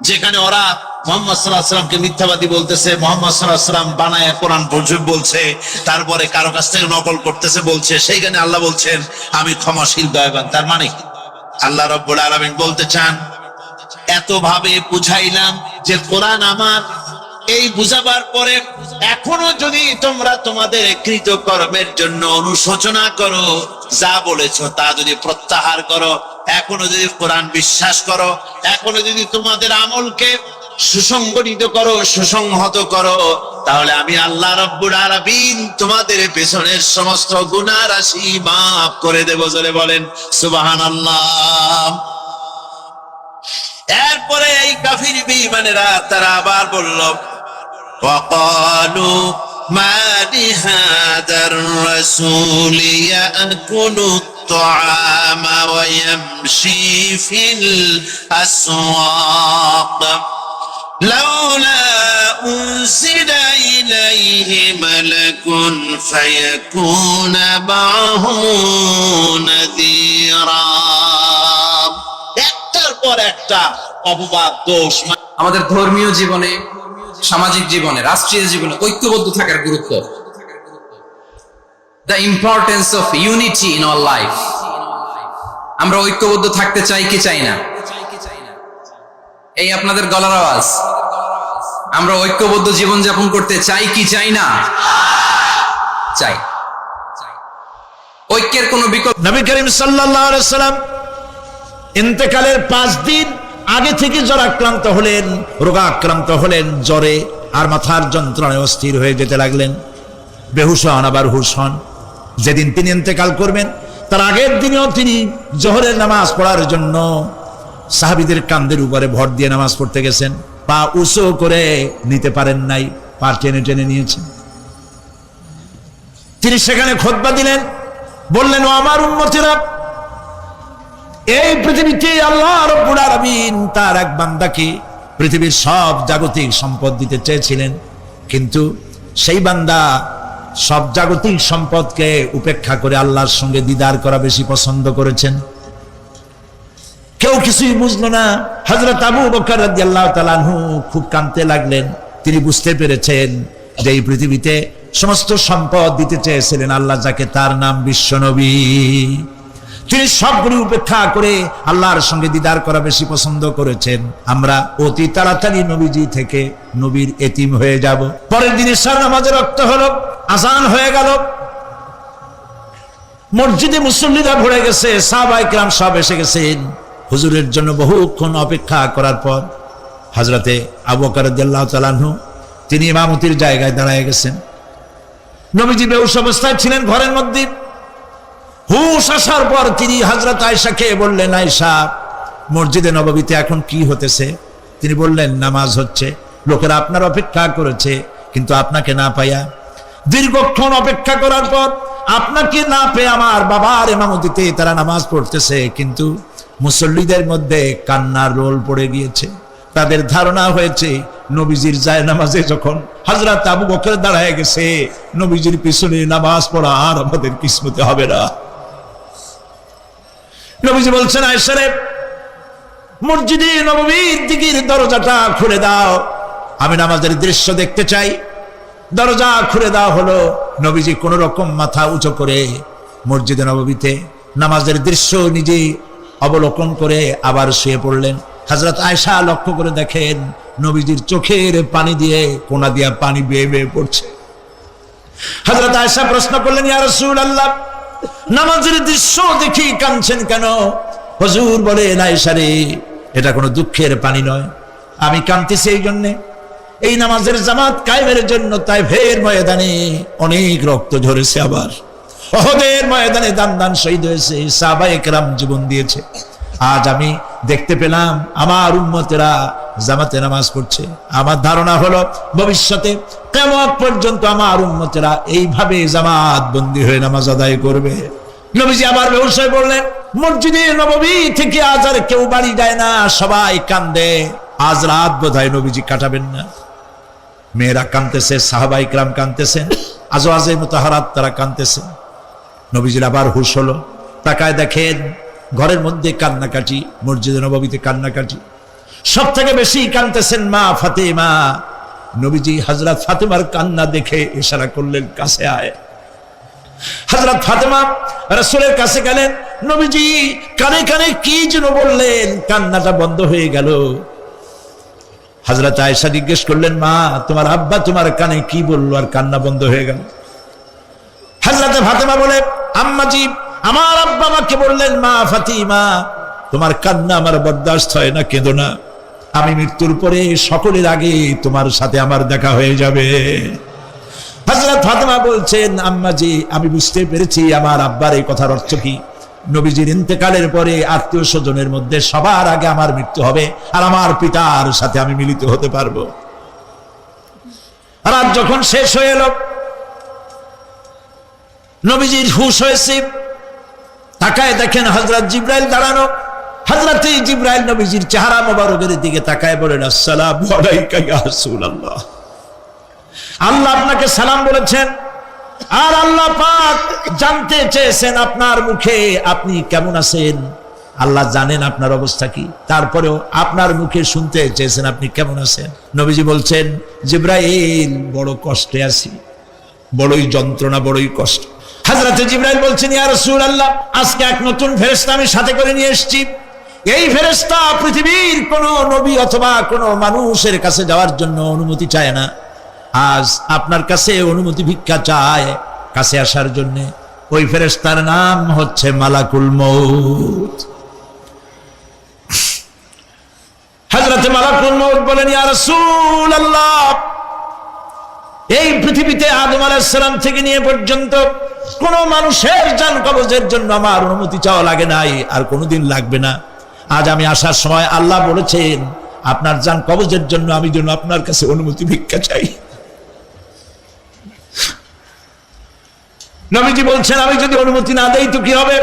যেখানে ওরা মুহাম্মদ সাল্লাল্লাহু আলাইহি ওয়াসাল্লামকে মিথ্যাবাদী বলতেছে, মুহাম্মদ সাল্লাল্লাহু আলাইহি ওয়াসাল্লাম বানায় কোরআন বলছে, তারপরে কারো কাছ থেকে নকল করতেছে বলছে, সেইখানে আল্লাহ বলছেন আমি ক্ষমাশীল, দয়াবান। তার মানে আল্লাহ রাব্বুল আলামিন বলতে চান, এত ভাবে বুঝাইলাম যে কোরআন আমার, এই বুঝাবার পরে এখনো যদি তোমরা তোমাদের কৃতকর্মের জন্য অনুশোচনা করো, যা বলেছো তা যদি প্রত্যাহার করো, এখনো যদি কোরআন বিশ্বাস করো, এখনো যদি তোমাদের আমলকে সুসংগঠিত করো, সুসংহত করো, তাহলে আমি আল্লাহ রাব্বুল আলামিন তোমাদের পেছনের সমস্ত গুনাহ রাশি মাফ করে দেব। জোরে বলেন সুবহানাল্লাহ। এরপরে এই কাফির বেঈমানেরা তারা আবার বলল, ওয়াকালু মা লিহাদার রাসূল ইয়াকুলু আত-তাআমা ওয়া ইয়ামশি ফিল আসওয়াক লাউলা উনজিলা ইলাইহি মালাকুন ফায়াকুনা মা'হু নাযীরা। একটার পর একটা অপবাদ, দোষ। আমাদের ধর্মীয় জীবনে, সামাজিক জীবনে, রাষ্ট্রীয় জীবনে ঐক্যবদ্ধ থাকার গুরুত্ব, the importance of unity in our life। আমরা ঐক্যবদ্ধ থাকতে চাই কি চাই না? এই আপনাদের গলার আওয়াজ। আমরা ঐক্যবদ্ধ জীবন যাপন করতে চাই কি চাই না? চাই। ঐক্যের কোনো বিকল্প। নবী করিম সাল্লাল্লাহু আলাইহি ওয়াসাল্লাম ইন্তেকালের 5 দিন আগে থেকে জ্বরাক্রান্ত হলেন, রোগাক্রান্ত হলেন, জ্বরে আর মাথার যন্ত্রণায় অস্থির হয়ে যেতে লাগলেন, বেহুশ হন, আবার হুশ হন। যেদিন তিনি ইন্তেকাল করবেন তার আগের দিনেও তিনি জোহরের নামাজ পড়ার জন্য সাহাবীদের কাঁধের উপরে ভর দিয়ে নামাজ পড়তে গেছেন, পা উঁচু করে নিতে পারেন নাই, পা টেনে টেনে নিয়েছেন। তিনি সেখানে খুতবা দিলেন, বললেন, ও আমার উম্মতেরা, এই পৃথিবীতে আল্লাহ রাব্বুল আলামিন তার এক বান্দাকে পৃথিবীর সব জাগতিক সম্পদ দিতে চেয়েছিলেন, কিন্তু সেই বান্দা সব জাগতিক সম্পদকে উপেক্ষা করে আল্লাহর সঙ্গে দিদার করা বেশি পছন্দ করেছেন। কেউ কিছুই বুঝলো না। হযরত আবু বকর রাদিয়াল্লাহু তাআলা আনহু খুব কাঁদতে লাগলেন। তিনি বুঝতে পেরেছেন যে এই পৃথিবীতে সমস্ত সম্পদ দিতে চেয়েছিলেন আল্লাহ, যাকে তার নাম বিশ্বনবী, তিনি সবগুলি উপেক্ষা করে আল্লাহর সঙ্গে দিদার করা বেশি পছন্দ করেছেন। আমরা অতি তাড়াতাড়ি নবীজি থেকে নবীর এতিম হয়ে যাব। পরের দিন ইশার নামাজের রক্ত হলো, আযান হয়ে গেল, মসজিদে মুসল্লিরা ভরে গেছে, সাহাবায়ে কেরাম সব এসে গেছেন। হুজুরের জন্য বহুক্ষণ অপেক্ষা করার পর হযরতে আবু বকর রাদিয়াল্লাহু তাআলা আনহু তিনি ইমামতির জায়গায় দাঁড়ায় গেছেন। নবীজি বেহুশ অবস্থায় ছিলেন ঘরের মধ্যে। হুশ আসার পর তিনি হযরত আয়েশাকে বললেন, আয়েশা, মসজিদে নববীতে এখন কি হতেছে? তিনি বললেন, নামাজ হচ্ছে, লোকেরা আপনার অপেক্ষা করেছে, কিন্তু আপনাকে না পাইয়া দীর্ঘক্ষণ অপেক্ষা করার পর আপনাকে না পেয়ে আমার বাবার ইমামতিতে তারা নামাজ পড়তেছে, কিন্তু মুসল্লিদের মধ্যে কান্নার রোল পড়ে গিয়েছে। তাদের ধারণা হয়েছে নবীজির জায়নামাজে যখন হযরত আবু বকর দাঁড়ায় গেছে, নবীজির পিছনে নামাজ পড়া আর আমাদের কিসমতে হবে না। নবীজি বলছেন, আয়েশা রে, মসজিদে নববীর দিকের দরজাটা খুলে দাও, আমি নামাজের দৃশ্য দেখতে চাই। দরজা খুলে দেওয়া হলো। নবীজি কোন রকম মাথা উঁচু করে মসজিদে নববীতে নামাজের দৃশ্য নিজে অবলোকন করে আবার শুয়ে পড়লেন। হযরত আয়েশা লক্ষ্য করে দেখেন নবীজির চোখের পানি দিয়ে কোনা দিয়া পানি বেয়ে বেয়ে পড়ছে। হযরত আয়েশা প্রশ্ন করলেন, ইয়া রাসূলুল্লাহ, নামাজের দৃশ্য দেখি কাঁদছেন কেন? হুজুর বলেন, আয়েশা রে, এটা কোনো দুঃখের পানি নয়, আমি কাঁদতেছি এই জন্যে, এই নামাজের জামাত কায়েমের জন্য তাইফের ময়দানে অনেক রক্ত ঝরেছে, আবার উহুদের ময়দানে দান দান শহীদ হয়েছে, সাহাবায়ে কেরাম জীবন দিয়েছে। আজ আমি দেখতে পেলাম আমার উম্মতেরা জামাতে নামাজ পড়ছে। আমার ধারণা হলো ভবিষ্যতে কিয়ামত পর্যন্ত আমার উম্মতেরা এইভাবে জামাত বন্দী হয়ে নামাজ আদায় করবে। নবীজি আবার বেহুশ হয়ে পড়লেন। মসজিদে নববী থেকে আজ আর কেউ বাড়ি যায় না, সবাই কান্দে। আজ রাত বোধহয় নবীজি কাটাবেন না। মেয়েরা কাঁদতেছে, সাহাবায়ে কেরাম কাঁদতেছেন, আজওয়াজে মুতাহারাত তারা কাঁদতেছেন। নবীজির আবার হুশ হলো, তাকায় দেখেন ঘরের মধ্যে কান্নাকাটি, মসজিদে নববীতে কান্নাকাটি। সব থেকে বেশি কাঁদতেছেন মা ফাতেমা। নবীজি হযরত ফাতেমার কান্না দেখে ইশারা করলেন, কাছে আয়। হযরত ফাতেমা রাসূলের কাছে গেলেন। নবীজি কানে কানে কি যেন বললেন, কান্নাটা বন্ধ হয়ে গেল। হযরত আয়েশা জিজ্ঞেস করলেন, মা তোমার আব্বা তোমার কানে কি বললো আর কান্না বন্ধ হয়ে গেল? হযরত ফাতেমা বলে, আম্মাজি আমার আব্বা আমাকে বললেন, মা ফাতিমা তোমার কান্না আমার বরদাস্ত হয় না, কেঁদো না, আমি মৃত্যুর পরে সকলের আগে তোমার সাথে আমার দেখা হয়ে যাবে। হযরত ফাতেমা বলছেন, আম্মাজি আমি বুঝতে পেরেছি আমার আব্বার এই কথার অর্থ কি। নবীজির ইন্তেকালের পরে আত্মীয় স্বজনের মধ্যে সবার আগে আমার মৃত্যু হবে আর আমার পিতার সাথে আমি মিলিত হতে পারবো। রাত যখন শেষ হয়ে এলো, নবীজির হুঁশ হয়েছে, তাকায় দেখেন হযরত জিবরাইল দাঁড়ানো। হযরত জিবরাইল নবীজির চেহারা মোবারকের দিকে তাকায় বলেন, আসসালামু আলাইকা ইয়া রাসূলুল্লাহ, আল্লাহ আপনাকে সালাম বলেছেন, আর আল্লাহ পাক জানতে চেয়েছেন আপনার মুখে আপনি কেমন আছেন। আল্লাহ জানেন আপনার অবস্থা কি, তারপরেও আপনার মুখে শুনতে চেয়েছেন আপনি কেমন আছেন। নবীজি বলছেন, জিবরাইল বড় কষ্টে আছি, বড়ই যন্ত্রণা, বড়ই কষ্ট। হযরত জিবরাইল বলছেন, ইয়া রাসূলুল্লাহ আজকে এক নতুন ফেরেশতা আমি সাথে করে নিয়ে এসেছি। এই ফেরেশতা পৃথিবীর কোন নবী অথবা কোন মানুষের কাছে যাওয়ার জন্য অনুমতি চায় না, আজ আপনার কাছে অনুমতি ভিক্ষা চায় কাছে আসার জন্য। ওই ফেরেশতার নাম হচ্ছে মালাকুল মউত। হযরত মালাকুল মউত বলেন, ইয়া রাসূলুল্লাহ এই পৃথিবীতে আদম আলাইহিস সালাম থেকে নিয়ে পর্যন্ত কোন মানুষের জান কবজের জন্য আমার অনুমতি চাওয়া লাগে নাই, আর কোনোদিন লাগবে না। আজ আমি আসার সময় আল্লাহ বলেছেন আপনার জান কবজের জন্য আমি যেন আপনার কাছে অনুমতি ভিক্ষা চাই। নবীজি বলছেন, আমি যদি অনুমতি না দেই তো কি হবে?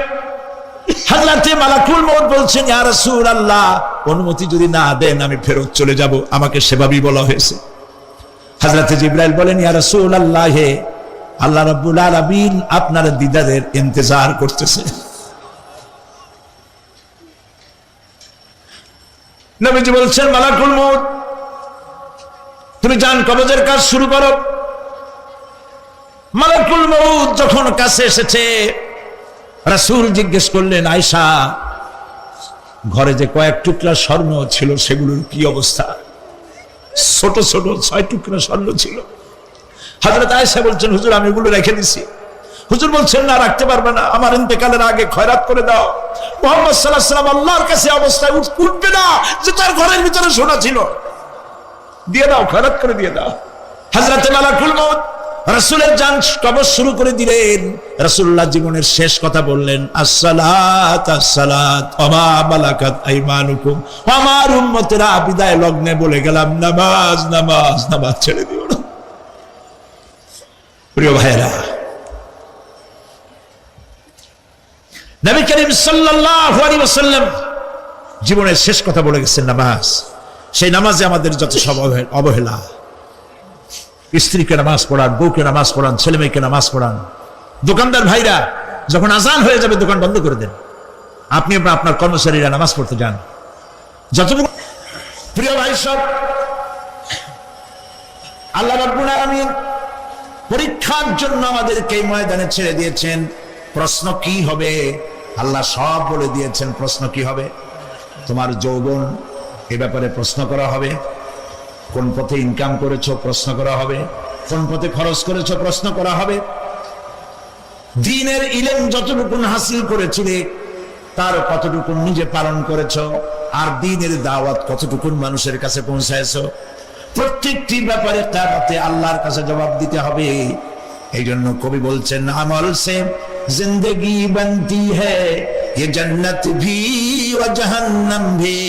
হযরত মালাকুল মউত বলছেন, ইয়া রাসূলুল্লাহ অনুমতি যদি না দেন আমি ফেরত চলে যাব, আমাকে সেভাবেই বলা হয়েছে। হযরত জিবরাইল বলেন, ইয়া রাসূলুল্লাহ আল্লাহ রাব্বুল আলামিন আপনার দিদারের ইন্তজার করতেছে। নবীজি বলছেন, মালাকুল মউত তুমি জান কবজের কাজ শুরু করো। মালাকুল মউত যখন কাছে এসেছে, রাসূল জিজ্ঞেস করলেন, আয়েশা ঘরে যে কয়েক টুকরা স্বর্ণ ছিল সেগুলোর কি অবস্থা? ছোট ছোট 6 টুকরা স্বর্ণ ছিল। হযরত আয়েশা বলছেন, হুজুর আমি এগুলো রেখে দিছি। হুজুর বলছেন, না রাখতে পারবে না, আমার ইন্তেকালের আগে খয়রাত করে দাও। মুহাম্মদ সাল্লাল্লাহু আলাইহি ওয়াসাল্লাম আল্লাহর কাছে অবস্থায় উঠবে না যে তার ঘরের ভিতরে সোনা ছিল, দিয়ে দাও, খয়রাত করে দিয়ে দাও। হযরত মালাকুল মউত রাসূলের জান কবজ শুরু করে দিলেন। রাসূলুল্লাহ জীবনের শেষ কথা বললেন, আসসালাত আসসালাত ওয়া মা মালাকাত আইমানুকুম। আমার উম্মতেরা বিদায় লগ্নে বলে গেলাম, নামাজ নামাজ নামাজ ছেড়ে দিও না। প্রিয় ভাইরা, নবী করিম সাল্লাল্লাহু আলাইহি ওয়াসাল্লাম জীবনের শেষ কথা বলে গেছেন নামাজ। সেই নামাজে আমাদের যত সব অবহেলা, স্ত্রীকে নামাজ পড়ান, বউকে নামাজ পড়ান, ছেলে মেয়েকে নামাজ পড়ান। দোকানদার ভাইরা যখন আজান হয়ে যাবে দোকান বন্ধ করে দেন, আপনি আপনার কর্মচারীরা নামাজ পড়তে যান। যতটুকু প্রিয় ভাই সব, আল্লাহ রাব্বুল আলামিন পরীক্ষার জন্য আমাদেরকে এই ময়দানে ছেড়ে দিয়েছেন। প্রশ্ন কি হবে আল্লাহ সব বলে দিয়েছেন। প্রশ্ন কি হবে? তোমার যৌবন, এ ব্যাপারে প্রশ্ন করা হবে। কোন পথে ইনকাম করেছো প্রশ্ন করা হবে। কোন পথে খরচ করেছো প্রশ্ন করা হবে। দ্বীনের ইলম যতটুকু হাসিল করেছিলে তার কতটুকু নিজে পালন করেছো, আর দ্বীনের দাওয়াত কতটুকু মানুষের কাছে পৌঁছায়ছো। প্রত্যেকটি ব্যাপারে কিয়ামতে আল্লাহর কাছে জবাব দিতে হবে। এই জন্য কবি বলছেন, আমল সে জিন্দগি बनती है ये जन्नत भी व जहन्नम भी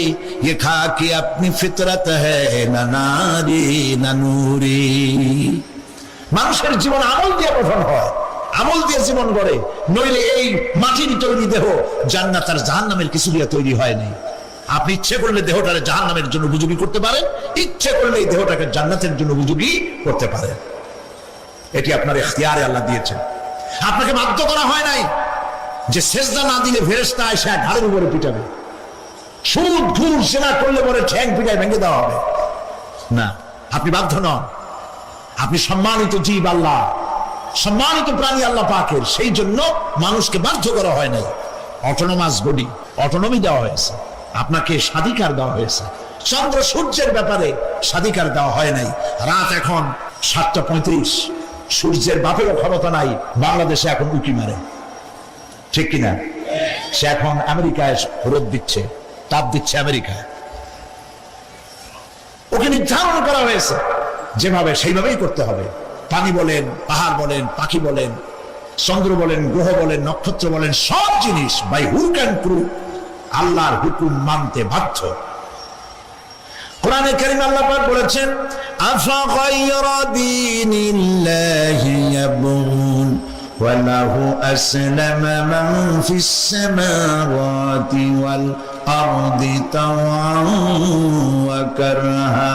ये खाकी अपनी फितरत है ना नारी ना नूरी। মানুষের জীবন আমল দিয়ে গঠন হয়, আমল দিয়ে জীবন গড়ে, নইলে এই মাটির তৈরি দেহ জান্নাত আর জাহান্নামের কিছু দিয়ে তৈরি হয়নি। আপনি ইচ্ছে করলে দেহটাকে জাহান্নামের জন্য উপযোগী করতে পারেন, ইচ্ছে করলে এই দেহটাকে জান্নাতের জন্য উপযোগী করতে পারেন। এটি আপনার ইখতিয়ারে আল্লাহ দিয়েছেন, আপনাকে বাধ্য করা হয় নাই যে সেজদা না দিলে ফেরেশতা এসে ঘাড়ের উপরে পিটাবে, সুদ ঘুষ জেনা করলে পরে ঠ্যাং পিটায় ভেঙে দেওয়া হবে না। আপনি বাধ্য নন, আপনি সম্মানিত জীব আল্লাহ, সম্মানিত প্রাণী আল্লাহ পাকের, সেই জন্য মানুষকে বাধ্য করা হয় নাই। অটোনোমাস বডি, অটোনমি দেওয়া হয়েছে, আপনাকে স্বাধিকার দেওয়া হয়েছে। চন্দ্র সূর্যের ব্যাপারে স্বাধিকার দেওয়া হয় নাই। রাত এখন 7:35, সূর্যের বাপেরও ক্ষমতা নাই বাংলাদেশে এখন উঁকি মারে, ঠিক কিনা? সে এখন আমেরিকায় রোদ দিচ্ছে, তাপ দিচ্ছে আমেরিকায়। ওকে নির্ধারণ করা হয়েছে যেভাবে, সেইভাবেই করতে হবে। পানি বলেন, পাহাড় বলেন, পাখি বলেন, চন্দ্র বলেন, গ্রহ বলেন, নক্ষত্র বলেন, সব জিনিস বাই হুক অ্যান্ড ক্রুক আল্লাহর হুকুম মানতে বাধ্য। কোরআনে কারীম আল্লাহ পাক বলেছেন, আফা গায়রা দীনিল্লাহি ইয়াবগুন ওয়া লাহু আসলামা মান ফিস সামাওয়াতি ওয়াল আরদি তাওআন ওয়া কারহা।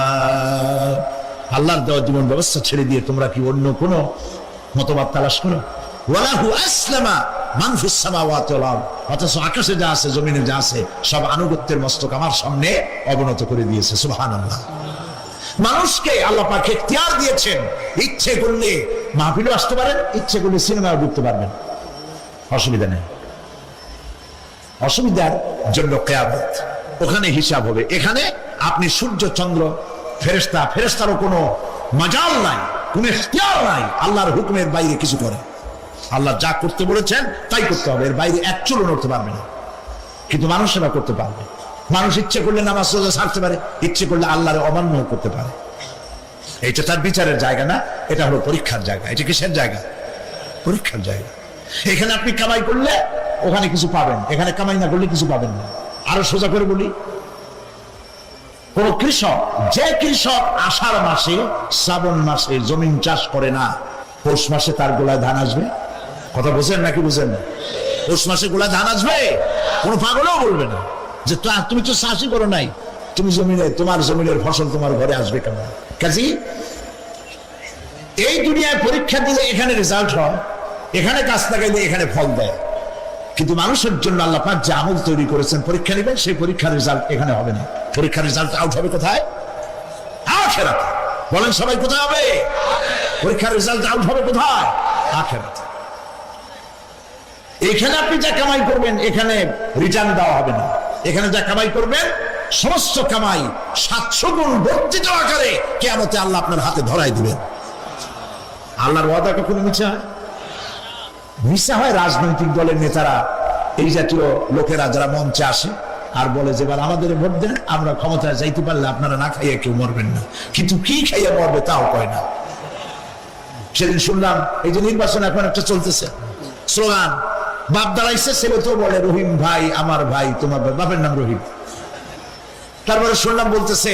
আল্লাহর দেওয়া জীবন ব্যবস্থা ছেড়ে দিয়ে তোমরা কি অন্য কোন মতবাদ তালাশ করো? ওয়ালাহু আসলামা মান ফিস সামাওয়াতি ওয়াল আরদ, অথচ আকাশে যা আছে, জমিনে যা আছে, সব আনুগত্যের মস্তক আমার সামনে অবনত করে দিয়েছে। সুবহানাল্লাহ। মানুষকে আল্লাহ পাক ইখতিয়ার দিয়েছেন, ইচ্ছে করলে মাহফিলে আসতে পারেন, ইচ্ছে করলে সিনেমায় ঢুকতে পারবেন, অসুবিধা নেই। অসুবিধার জন্য কিয়ামত, ওখানে হিসাব হবে। এখানে আপনি সূর্য চন্দ্র ফেরেশতা, ফেরেশতারও কোনো মাজাল নাই, কোনো ইখতিয়ার নাই আল্লাহর হুকুমের বাইরে কিছু করে। আল্লাহ যা করতে বলেছেন তাই করতে হবে, এর বাইরে এক চুলও নড়তে পারবে না। কিন্তু মানুষ সেবা করতে পারবে। মানুষ ইচ্ছে করলে নামাজ রোজা ছাড়তে পারে, ইচ্ছে করলে আল্লাহর অমান্য করতে পারে। এটা তার বিচারের জায়গা না, এটা হলো পরীক্ষার জায়গা। এটা কিসের জায়গা? পরীক্ষার জায়গা। এখানে আপনি কামাই করলে ওখানে কিছু পাবেন, এখানে কামাই না করলে কিছু পাবেন না। আরো সোজা করে বলি, কোন কৃষক, যে কৃষক আষাঢ় মাসে শ্রাবণ মাসে জমিন চাষ করে না, পৌষ মাসে তার গোলায় ধান আসবে? কথা বুঝেন নাকি বুঝেন না? পৌষ মাসে গোলায় ধান আসবে? কোনো পাগলও বলবে না যে তুমি তো চাষই করো নাই, তুমি জমিনে, তোমার জমিনের ফসল তোমার ঘরে আসবে কেন? কাজী এই দুনিয়ায় পরীক্ষা দিলে এখানে রেজাল্ট হয়, এখানে কাজ লাগাইলে এখানে ফল দেয়। কিন্তু মানুষের জন্য আল্লাহ পাক যে আমল তৈরি করেছেন, পরীক্ষা নেবেন, সেই পরীক্ষার রেজাল্ট এখানে হবে না। পরীক্ষার রেজাল্ট আউট হবে কোথায়? আখিরাতে। বলেন সবাই, কোথায় হবে? পরীক্ষার রেজাল্ট আউট হবে কোথায়? আখিরাতে। এখানে আপনি যা কামাই করবেন এখানে রিটার্ন দেওয়া হবে না। এখানে যা কামাই করবেন সমস্ত কামাই 700 গুণ বর্ধিত আকারে কিয়ামতে আল্লাহ আপনার হাতে ধরাই দিবেন। আল্লাহর ওয়াদা কখনো মিথ্যা হয়? মিথ্যা হয় রাজনৈতিক দলের নেতারা, এই জাতীয় লোকেরা যারা মঞ্চে আসে আর বলে যে এবার আমাদের ভোট দেন, আমরা ক্ষমতায় যাইতে পারলে আপনারা না খাইয়া কেউ মরবেন না। কিন্তু কি খাইয়া মরবে তাও কয় না। সেদিন শুনলাম এই যে নির্বাচন এখন একটা চলতেছে, স্লোগান বাপ দাঁড়াইছে, ছেলে তো বলে রহিম ভাই আমার ভাই, তোমার বাপের নাম রহিম। তারপরে শুনলাম বলতেছে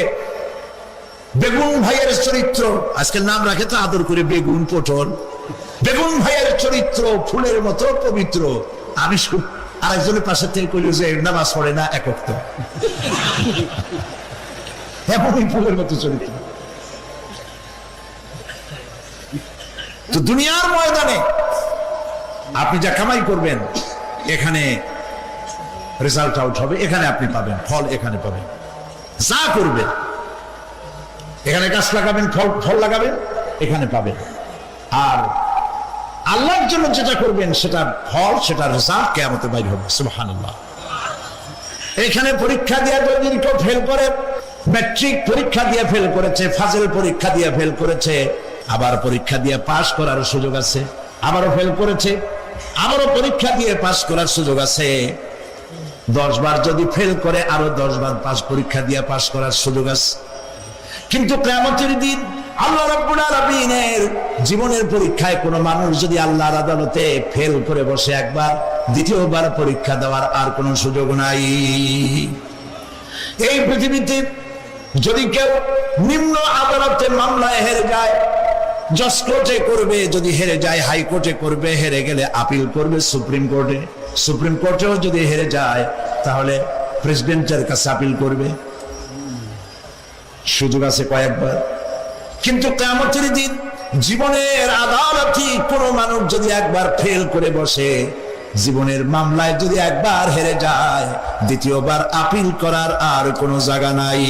বেগুন ভাইয়ের চরিত্র, আজকের নাম রাখে তো আদর করে বেগুন পটল, বেগুন ভাইয়ের চরিত্র ফুলের মতো পবিত্র। আমি আরেকজনের পাশে থেকে কইল যে নামাজ পড়ে না, একক তো এমনই ফুলের মতো চরিত্র। তো দুনিয়ার ময়দানে আপনি যা কামাই করবেন এখানে রেজাল্ট আউট হবে, এখানে আপনি পাবেন ফল, এখানে পাবেন। যা করবেন এখানে গাছ লাগাবেন, ফল লাগাবেন, এখানে পাবেন। আর আল্লাহর জন্য যেটা করবেন সেটার ফল, সেটার রেজাল্ট কিয়ামতে বাইর হবে। সুবহানাল্লাহ। এখানে পরীক্ষা দিয়ে যদি কেউ ফেল করে, ম্যাট্রিক পরীক্ষা দিয়ে ফেল করেছে, ফাজিল পরীক্ষা দিয়ে ফেল করেছে, আবার পরীক্ষা দিয়ে পাস করার সুযোগ আছে, আবারও ফেল করেছে, আবারও পরীক্ষা দিয়ে পাস করার সুযোগ আছে। 10 বার যদি ফেল করে আরো 10 বার পরীক্ষা দিয়ে পাস করার সুযোগ আছে। কিন্তু কিয়ামতের দিন আল্লাহ রাব্বুল আলামিনের জীবনের পরীক্ষায় কোনো মানুষ যদি আল্লাহর আদালতে ফেল করে বসে একবার, দ্বিতীয়বার পরীক্ষা দেওয়ার আর কোনো সুযোগ নাই। এই পৃথিবীতে যদি কেউ নিম্ন আদালতে মামলায় হেরে যায়, জজ কোর্টে করবে, যদি হেরে যায় হাইকোর্টে করবে, হেরে গেলে আপিল করবে সুপ্রিম কোর্টে, সুপ্রিম কোর্টেও যদি হেরে যায় তাহলে প্রেসিডেন্টের কাছে আপিল করবে, সুযোগ আছে কয়েকবার। কিন্তু কিয়ামতের দিন জীবনের আদালতে কোনো মানুষ যদি একবার ফেল করে বসে, জীবনের মামলায় যদি একবার হেরে যায়, দ্বিতীয়বার আপিল করার আর কোনো জায়গা নাই।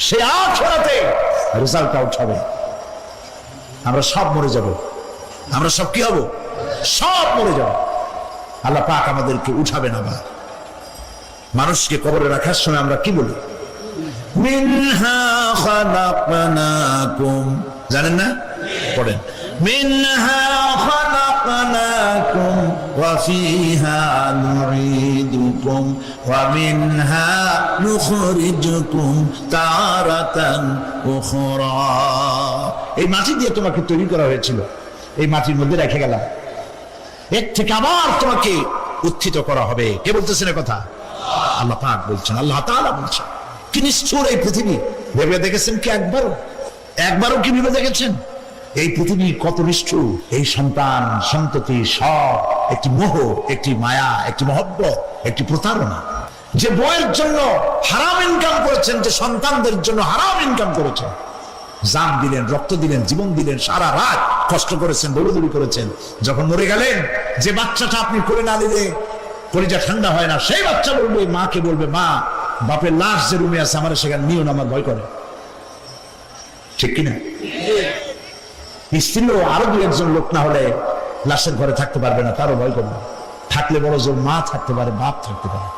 সে আখিরাতে রেজাল্ট আউট হবে। আমরা সব মরে যাব, আমরা সব কি হব? সব মরে যাব। আল্লাহ পাক আমাদেরকে উঠাবে না। মানুষকে কবরে রাখার সময় আমরা কি বলি? মিনহা খালাকনাকুম, জানেন না? পড়েন, মিনহা খালাকনাকুম ওয়া ফিহা নুঈদুকুম ওয়া মিনহা নুখরিজুকুম তারাতান উখরা। এই মাটি দিয়ে তোমাকে তৈরি করা হয়েছিল, এই মাটির মধ্যে রেখে গেলাম, এর থেকে আবার তোমাকে উত্থিত করা হবে। কে বলতেছেন কথা? আল্লাহ পাক বলছেন, আল্লাহ তাআলা বলছেন। কি নিষ্ঠুর এই পৃথিবী! ভেবে দেখেছেন কি একবারও কি ভেবে দেখেছেন এই পৃথিবী কত নিষ্ঠুর? এই সন্তান সন্ততি সব একটি মোহ, একটি মায়া, একটি মহব্বত, একটি প্রতারণা। যে বইয়ের জন্য হারাম ইনকাম করেছেন, যে সন্তানদের জন্য হারাম ইনকাম করেছেন, জান দিলেন, রক্ত দিলেন, জীবন দিলেন, সারা রাত কষ্ট করেছেন, দৌড়দৌড়ি করেছেন, যখন মরে গেলেন যে বাচ্চাটা আপনি করে না দিলে কলিজা ঠান্ডা হয় না, সেই বাচ্চা বলবে, মাকে বলবে, মা বাপের লাশ যে রুমে আছে আমার সেখানে নিও না, আমার ভয় করে। ঠিক কিনা? স্ত্রীও আরো 2-1 লোক না হলে লাশের ঘরে থাকতে পারবে না, তারও ভয় করবে। থাকলে বড় জোর মা থাকতে পারে, বাপ থাকতে পারে।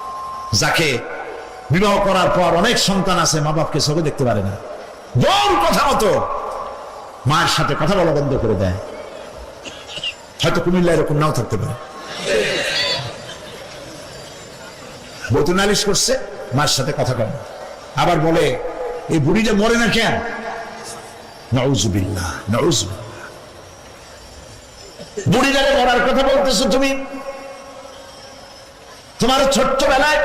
যাকে বিবাহ করার পর অনেক সন্তান আছে, মা বাপকে চোখে দেখতে পারে না, বল কথা মতো মায়ের সাথে কথা বলা বন্ধ করে দেয়। হয়তো কুমিল্লা এরকম নাও থাকতে পারে। বউ নালিশ করছে, মার সাথে কথা কয়, আবার বলে এই বুড়িটা মরে না কেন? নাউজুবিল্লাহ, নাউজুবিল্লাহ। বুড়িটারে মরার কথা বলতেছো তুমি? তোমার ছোট্টবেলায়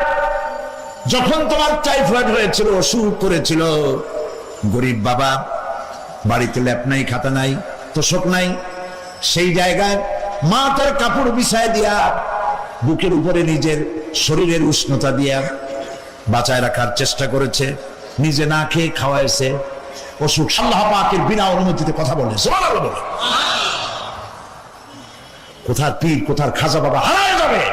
যখন তোমার টাইফয়েড হয়েছিল, অসুখ করেছিল, গরিব বাবা, বাড়িতে ল্যাপ নাই, খাতা নাই, তোষক নাই, সেই জায়গায় মা তার কাপড় বিছায় দিয়া বুকের উপরে নিজের শরীরের উষ্ণতা দিয়া বাঁচায় রাখার চেষ্টা করেছে, নিজে না খেয়ে খাওয়াইছে। অসুখ আল্লাহ পাকের বিনা অনুমতিতে কথা বলে, সুবহানাল্লাহ বলে। কোথার পীর, কোথার খাজা বাবা হারায় যাবে।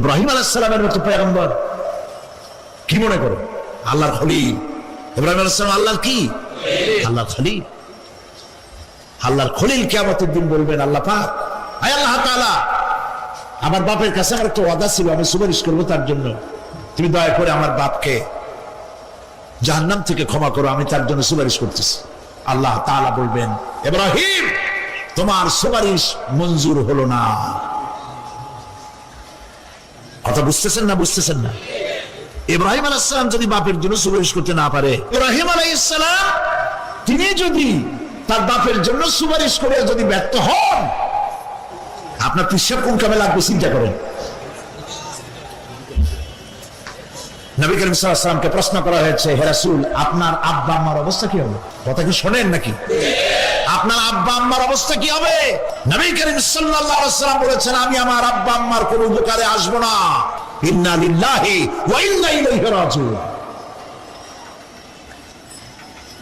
ইব্রাহিম আলাইহিস সালামের মতো পয়গম্বর কি মনে করো? আল্লাহর খলিল। ইব্রাহিম আলাইহিস সালাম আল্লাহর কি? আল্লাহর খলিল। আল্লাহর খলিল কিয়ামতের দিন বলবেন, আল্লাহ পাক, আয় আল্লাহ তাআলা, আমার বাপের কাছে আমার একটা ওয়াদা ছিল, আমি সুপারিশ করবো তার জন্য, তুমি দয়া করে আমার বাপকে জাহান্নাম থেকে ক্ষমা করো, আমি তার জন্য সুপারিশ করতেছি। আল্লাহ তাআলা বলবেন, ইব্রাহিম, তোমার সুপারিশ মঞ্জুর হলো না। কথা বুঝতেছেন না? বুঝতেছেন না? ইব্রাহিম আলাইহিস সালাম যদি বাপের জন্য সুপারিশ করতে না পারে, ইব্রাহিম আলাইহিস সালাম তিনি যদি তার বাপের জন্য সুপারিশ করে যদি ব্যর্থ হন, আপনার পিসাব কোন কামে লাগবে চিন্তা করেন। নবী করিম সাল্লাল্লাহু আলাইহি ওয়াসাল্লামকে প্রশ্ন করা হয়েছে, হে রাসূল, আপনার আব্বা আম্মার অবস্থা কি হবে? কথা কি শোনেন নাকি? আপনার আব্বা আম্মার অবস্থা কি হবে? নবী করিম সাল্লাল্লাহু আলাইহি ওয়াসাল্লাম বলেছেন, আমি আমার আব্বা আম্মার কোনো উপকারে আসব না। ইন্না লিল্লাহি ওয়া ইন্না ইলাইহি রাজিউন।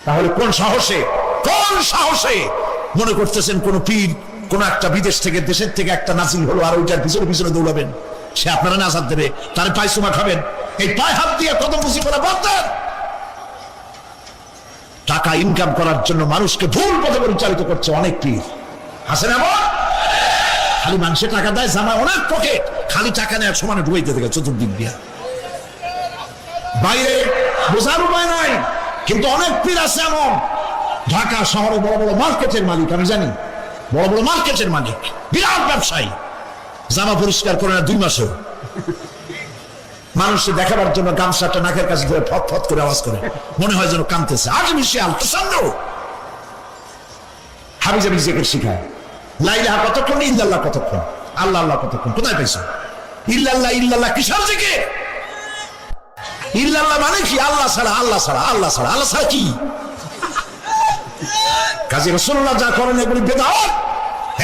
তাহলে কোন সাহসে মনে করতেছেন কোন পীর কোন একটা বিদেশ থেকে, দেশের থেকে একটা নাজিল হলো আর ওইটার পিছনে পিছনে দৌড়াবেন, সে আপনারা নাজাত দেবে, তার পায়ে চুমা খাবেন? এই পায়ে হাত দিয়ে কত মুসিবত বাঁধতেন। টাকা ইনকাম করার জন্য মানুষকে ভুল পথে পরিচালিত করছে অনেক পীর, আছে না? খালি মানুষের টাকা দেয়, জামায় অনেক পকেট, খালি টাকা নেওয়ার সমানে ডুবাইতে থাকে চতুর্দিক দিয়া। বাইরে বোঝার উপায় নাই, কিন্তু অনেক পীর আছে এমন, ঢাকা শহরে বড় বড় মার্কেটের মালিক, আমি জানি, বড় বড় মার্কেটের মালিক, বিরাট ব্যবসায়ী, জামা পরিষ্কার করে না 2 মাসেও। মানুষকে দেখাবার জন্য গামছাটা নাকের কাছে ধরে ফট ফট করে আওয়াজ করে, মনে হয় যেন কাঁদতেছে। আজ মিশাল প্রচন্ড হাবিজাবি জিকির শিখায়। লা ইলাহা কতক্ষণ, ইল্লাল্লাহ কতক্ষণ, আল্লাহ আল্লাহ কতক্ষণ, কোথায় পাইছো? ইল্লাল্লাহ ইল্লাল্লাহ কিসের জিকির? ইল্লাল্লাহ মানে কি? আল্লাহ ছাড়া, আল্লাহ ছাড়া, আল্লাহ ছাড়া, আল্লাহ ছাড়া কি? কাজী রাসূলুল্লাহ যা করেন এগুলি বেদাত।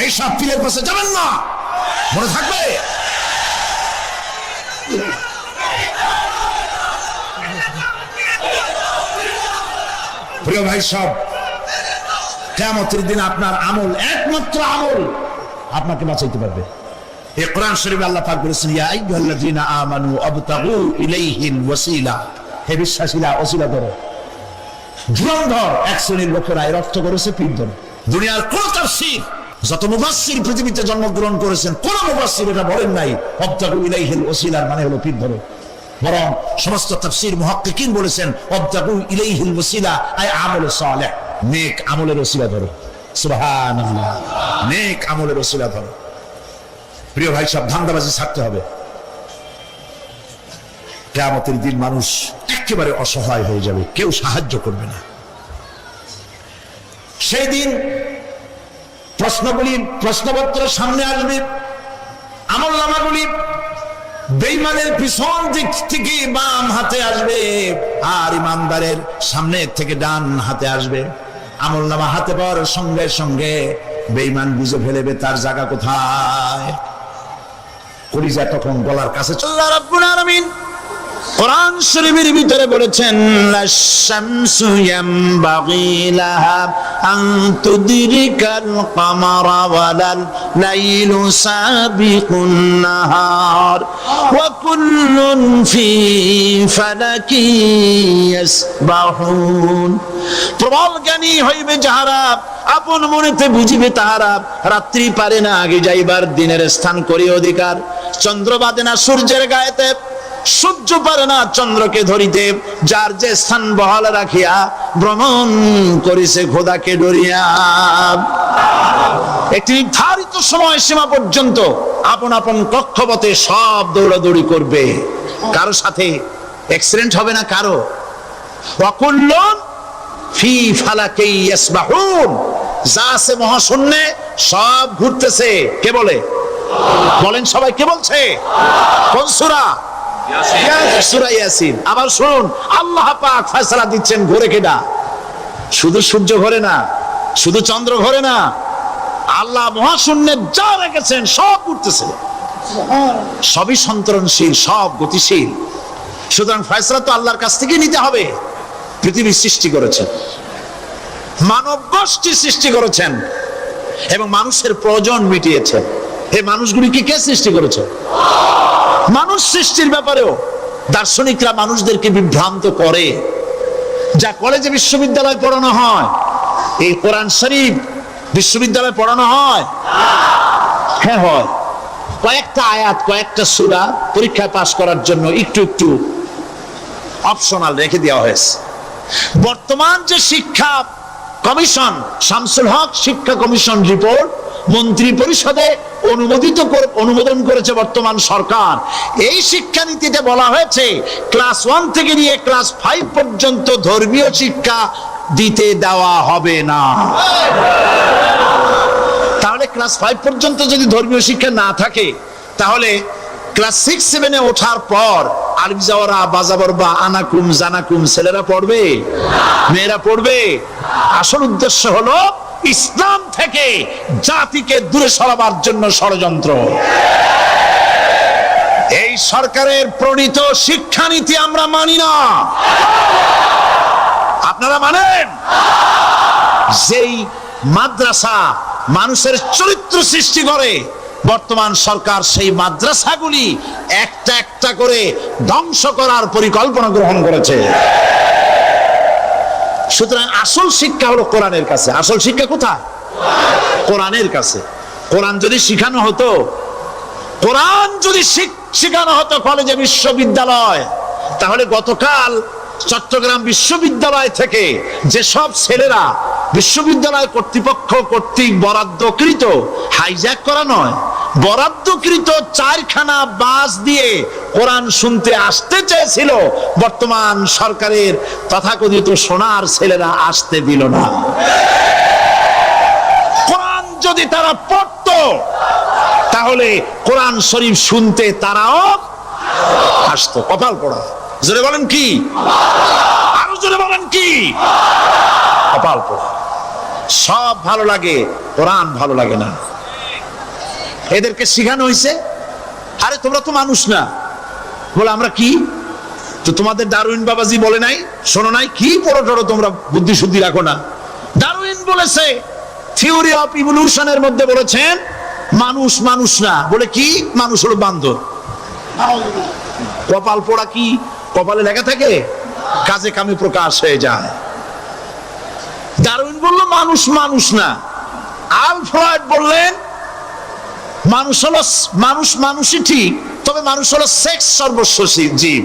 এই সব পীরের পাশে যাবেন না, মনে থাকবে। প্রিয় ভাই সব, কিয়ামতের দিন আপনার আমল, একমাত্র আমল আপনাকে বাঁচাইতে পারবে। এই কোরআন শরীফে আল্লাহ পাক বলেছেন, ইয়া আইয়ুহাল্লাযীনা আমানু আবতাগু ইলাইহিল ওয়াসিলা, হে বিশ্বাসীরা ওসিলা ধরো। ধুরন্ধর এক শ্রেণীর লোকেরা এর অর্থ করেছে পীর ধরো। দুনিয়ার কোন তাফসীর, যত মুফাসসির পৃথিবীতে জন্মগ্রহণ করেছেন, কোন মুফাসসির এটা বলেন নাই আবতাগু ইলাইহিল ওসিলার মানে হলো পীর ধরো। বরং সমস্ত তাফসীর মুহাক্কিকিন বলেছেন আবতাগু ইলাইহিল ওসিলা আই আমল সালেহ, নেক আমলের ওসিলা ধরো। সুবহানাল্লাহ, নেক আমলের ওসিলা ধরো। প্রিয় ভাই সব, ধান্দাবাজি ছাড়তে হবে। কিয়ামতের দিন মানুষ একেবারে অসহায় হয়ে যাবে, কেউ সাহায্য করবে না। সেই দিন প্রশ্নপত্র সামনে আসবে, আমলনামাগুলি বেঈমানের পিছন দিক থেকে বাম হাতে আসবে, আর ইমানদারের সামনে থেকে ডান হাতে আসবে। আমলনামা হাতে পাওয়ার সঙ্গে সঙ্গে বেঈমান বুঝে ফেলবে তার জায়গা কোথায়। কলিজা তখন গলার কাছে। আল্লাহ রাব্বুল আলামিন কোরআন শরীফের ভিতরে বলেছেন, লাশ-শামসু ইয়ামবাগি লাহা আন তুদরিকাল কামারা ওয়ালাল লাইলু সাবিকুন নাহার ওয়া কুল্লুন ফি ফালাকি ইয়াসবাহুন। প্রবল জ্ঞানী হইবে যাহারা, আপন মনেতে বুঝিবে তাহারা, রাত্রি পারে না আগে যাইবার, দিনের স্থান করি অধিকার। চন্দ্র বাদে না সূর্যের গায়েতে, সূর্য পারে না চন্দ্রকে ধরিতে, যার যে স্থান বহাল রাখিয়া ভ্রমণ করিছে খোদাকে ডরিয়া। একটি নির্ধারিত সময় সীমা পর্যন্ত আপন আপন কক্ষপথে সব দৌড়াদৌড়ি করবে, কারো সাথে অ্যাক্সিডেন্ট হবে না কারো। ওয়াকুল্লুন ফি ফালাকি ইয়াসবাহুন, যা আছে মহাশূন্যে সব ঘুরতেছে। কে বলে? বলেন সবাই, কে বলছে? কোন সূরা? সূরা ইয়াসিন। আবার শুনুন, আল্লাহ পাক ফয়সালা দিচ্ছেন, ঘোরে কেডা? শুধু সূর্য ঘোরে না, শুধু চন্দ্র ঘোরে না, আল্লাহ মহাশূন্যে যা রেখেছেন সব ঘুরতেছে, সবই সন্তরণশীল, সব গতিশীল। সুতরাং ফয়সালা তো আল্লাহর কাছ থেকে নিতে হবে। পৃথিবী সৃষ্টি করেছেন, মানব গোষ্ঠী সৃষ্টি করেছেন এবং মানুষের প্রয়োজন মিটিয়েছেন। এই মানুষগুলিকে কে সৃষ্টি করেছে? মানুষ সৃষ্টির ব্যাপারেও দার্শনিকরা মানুষদেরকে বিভ্রান্ত করে। যা কলেজে বিশ্ববিদ্যালয় পড়ানো হয়, এই কোরআন শরীফ বিশ্ববিদ্যালয়ে পড়ানো হয়? হ্যাঁ হয়। কয়েকটা আয়াত, কয়েকটা সূরা পরীক্ষায় পাস করার জন্য একটু একটু অপশনাল রেখে দেওয়া হয়েছে। বর্তমান যে শিক্ষা কমিশন, শামসুল হক শিক্ষা কমিশন রিপোর্ট মন্ত্রী পরিষদে অনুমোদন করেছে বর্তমান সরকার। এই শিক্ষানীতিতে বলা হয়েছে ক্লাস 1 থেকে নিয়ে ক্লাস 5 পর্যন্ত ধর্মীয় শিক্ষা দিতে দেওয়া হবে না। তাহলে ক্লাস 5 পর্যন্ত যদি ধর্মীয় শিক্ষা না থাকে, তাহলে ক্লাস 6-7-এ ওঠার পর আরবি যাওয়ারা, বাজাবর বা আনাকুম জানাকুম ছেলেরা পড়বে? মেয়েরা পড়বে? আসল উদ্দেশ্য হলো ইসলাম থেকে জাতিকে দূরে সরাবার জন্য ষড়যন্ত্র। এই সরকারের প্রণীত শিক্ষানীতি আমরা মানি না। আপনারা মানেন? যেই মাদ্রাসা মানুষের চরিত্র সৃষ্টি করে, বর্তমান সরকার সেই মাদ্রাসাগুলি একটা একটা করে ধ্বংস করার পরিকল্পনা গ্রহণ করেছে। সুতরাং আসল শিক্ষা হলো কোরআনের কাছে। আসল শিক্ষা কোথায়? কোরআনের কাছে। কোরআন যদি শিখানো হতো, কলেজে বিশ্ববিদ্যালয়, তাহলে গতকাল চট্টগ্রাম বিশ্ববিদ্যালয় থেকে যেসব ছেলেরা বিশ্ববিদ্যালয় কর্তৃপক্ষ কর্তৃক বরাদ্দকৃত, হাইজ্যাক করা নয়, বরাদ্দকৃত 4খানা বাস দিয়ে কোরআন শুনতে আসতে চেয়েছিল, বর্তমান সরকারের তথাকথিত সোনার ছেলেরা আসতে দিল না। কোরআন যদি তারা পড়তো তাহলে কোরআন শরীফ শুনতে তারাও আসতো। কপাল পড়া। জোরে বলেন কি? আরো জোরে বলেন কি? কপাল পড়া। সব ভালো লাগে, কোরআন ভালো লাগে না। এদেরকে শিখানো হয়েছে, আরে তোমরা তো মানুষ না। বলে আমরা কি? তো তোমাদের ডারউইন বাবাজি বলে নাই, শোনো নাই? কি পড়ো টড়ো তোমরা, বুদ্ধি শুদ্ধি রাখো না। ডারউইন বলেছে, থিওরি অফ ইভলিউশনের মধ্যে বলেছেন মানুষ মানুষ না। বলে কি? মানুষ হলো বান্দর। কপাল পোড়া। কি কপালে লেখা থাকে? কাজে কামে প্রকাশ হয়ে যায়। ডারউইন বলল মানুষ মানুষ না। আল ফ্রয়েড বললেন মানুষ হলো মানুষই ঠিক, তবে মানুষ হলো সেক্স সর্বস্ব জীব।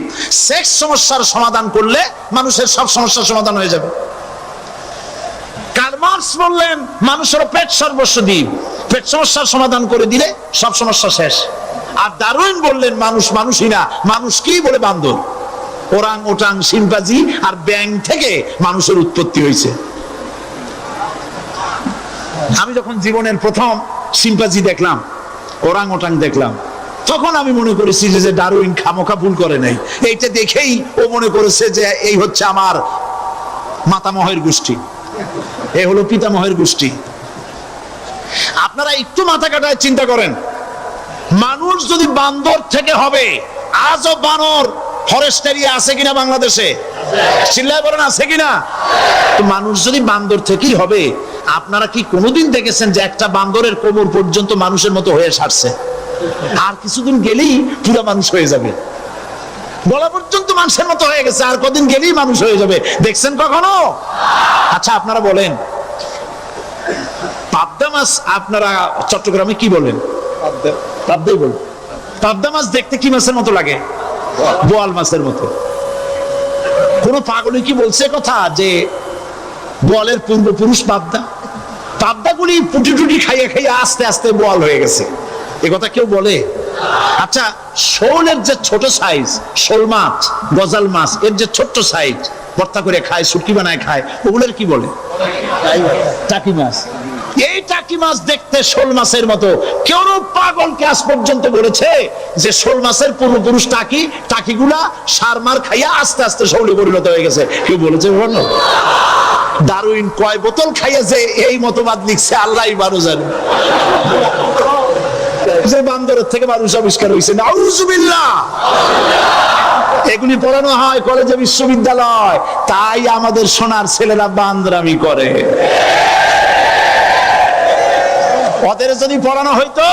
সেক্স সমস্যার সমাধান করলে মানুষের সব সমস্যার সমাধান হয়ে যাবে। কার্ল মার্কস বললেন মানুষ হলো পেট সর্বস্ব জীব, পেট সমস্যার সমাধান করে দিলে সব সমস্যা শেষ। আর ডারউইন বললেন মানুষ মানুষই না, মানুষ কি? বলে বান্দর। ওরাং ওটাং শিম্পাজি আর ব্যাং থেকে মানুষের উৎপত্তি হয়েছে। আমি যখন জীবনের প্রথম শিম্পাজি দেখলাম, ওরাং ওটাং দেখলাম, তখন আমি মনে করেছি যে ডারউইন খামোখা ভুল করে নাই। এইটা দেখেই ও মনে করেছে যে এই হচ্ছে আমার মাতামহের গোষ্ঠী, এ হলো পিতামহের গোষ্ঠী। আপনারা একটু মাথা কাটায় চিন্তা করেন, মানুষ যদি বান্দর থেকে হবে, আজও বানর ফরেস্ট এরিয়া আছে কিনা বাংলাদেশে? চিল্লায় বলেন আছে কিনা? তো মানুষ যদি বান্দর থেকেই হবে, আপনারা কি কোনোদিন দেখেছেন যে একটা বান্দরের কোমর পর্যন্ত মানুষের মতো হয়ে সারছে? আর কিছুদিন গেলেই পুরো মানুষ হয়ে যাবে। গলা পর্যন্ত মানুষের মতো হয়ে গেছে, আর কদিন গেলেই মানুষ হয়ে যাবে। দেখছেন কখনো? আচ্ছা আপনারা বলেন, পাবদা মাছ আপনারা চট্টগ্রামে কি বলেন? পাবদাই বলেন। পাবদা মাছ দেখতে কি মাছের মতো লাগে? বোয়াল মাছের মতো। কোন পাগলি কি বলছে কথা যে বোয়ালের পূর্বপুরুষ পাবদা? পাবদাগুলি পুটি টুটি খাইয়ে খাইয়ে আস্তে আস্তে বোয়াল হয়ে গেছে, এ কথা কেউ বলে? আচ্ছা শোলের যে ছোট সাইজ, শোল মাছ, গজাল মাছ, এর যে ছোট্ট সাইজ ভর্তা করে খায়, শুটকি বানায় খায়, ওগুলোর কি বলে? টাকি মাছ। এই টাকি মাছ দেখতে শোল মাছের মতো। কেউ পাগলকে আজ পর্যন্ত বলেছে যে শোল মাছের পূর্বপুরুষ টাকি, টাকিগুলা সার মার খাইয়া আস্তে আস্তে শোলে পরিণত হয়ে গেছে? কেউ বলেছে? বলো। ডারউইন কয় বোতল খাইয়া যে এই মতবাদ লিখছে আল্লাহই ভালো জানে। যে বান্দরের থেকে মানুষ আবিষ্কার হয়েছে, নাউজুবিল্লাহ। এগুলি পড়ানো হয় কলেজে, বিশ্ববিদ্যালয়, তাই আমাদের সোনার ছেলেরা বান্দরামি করে। ওদের যদি পড়ানো হইতো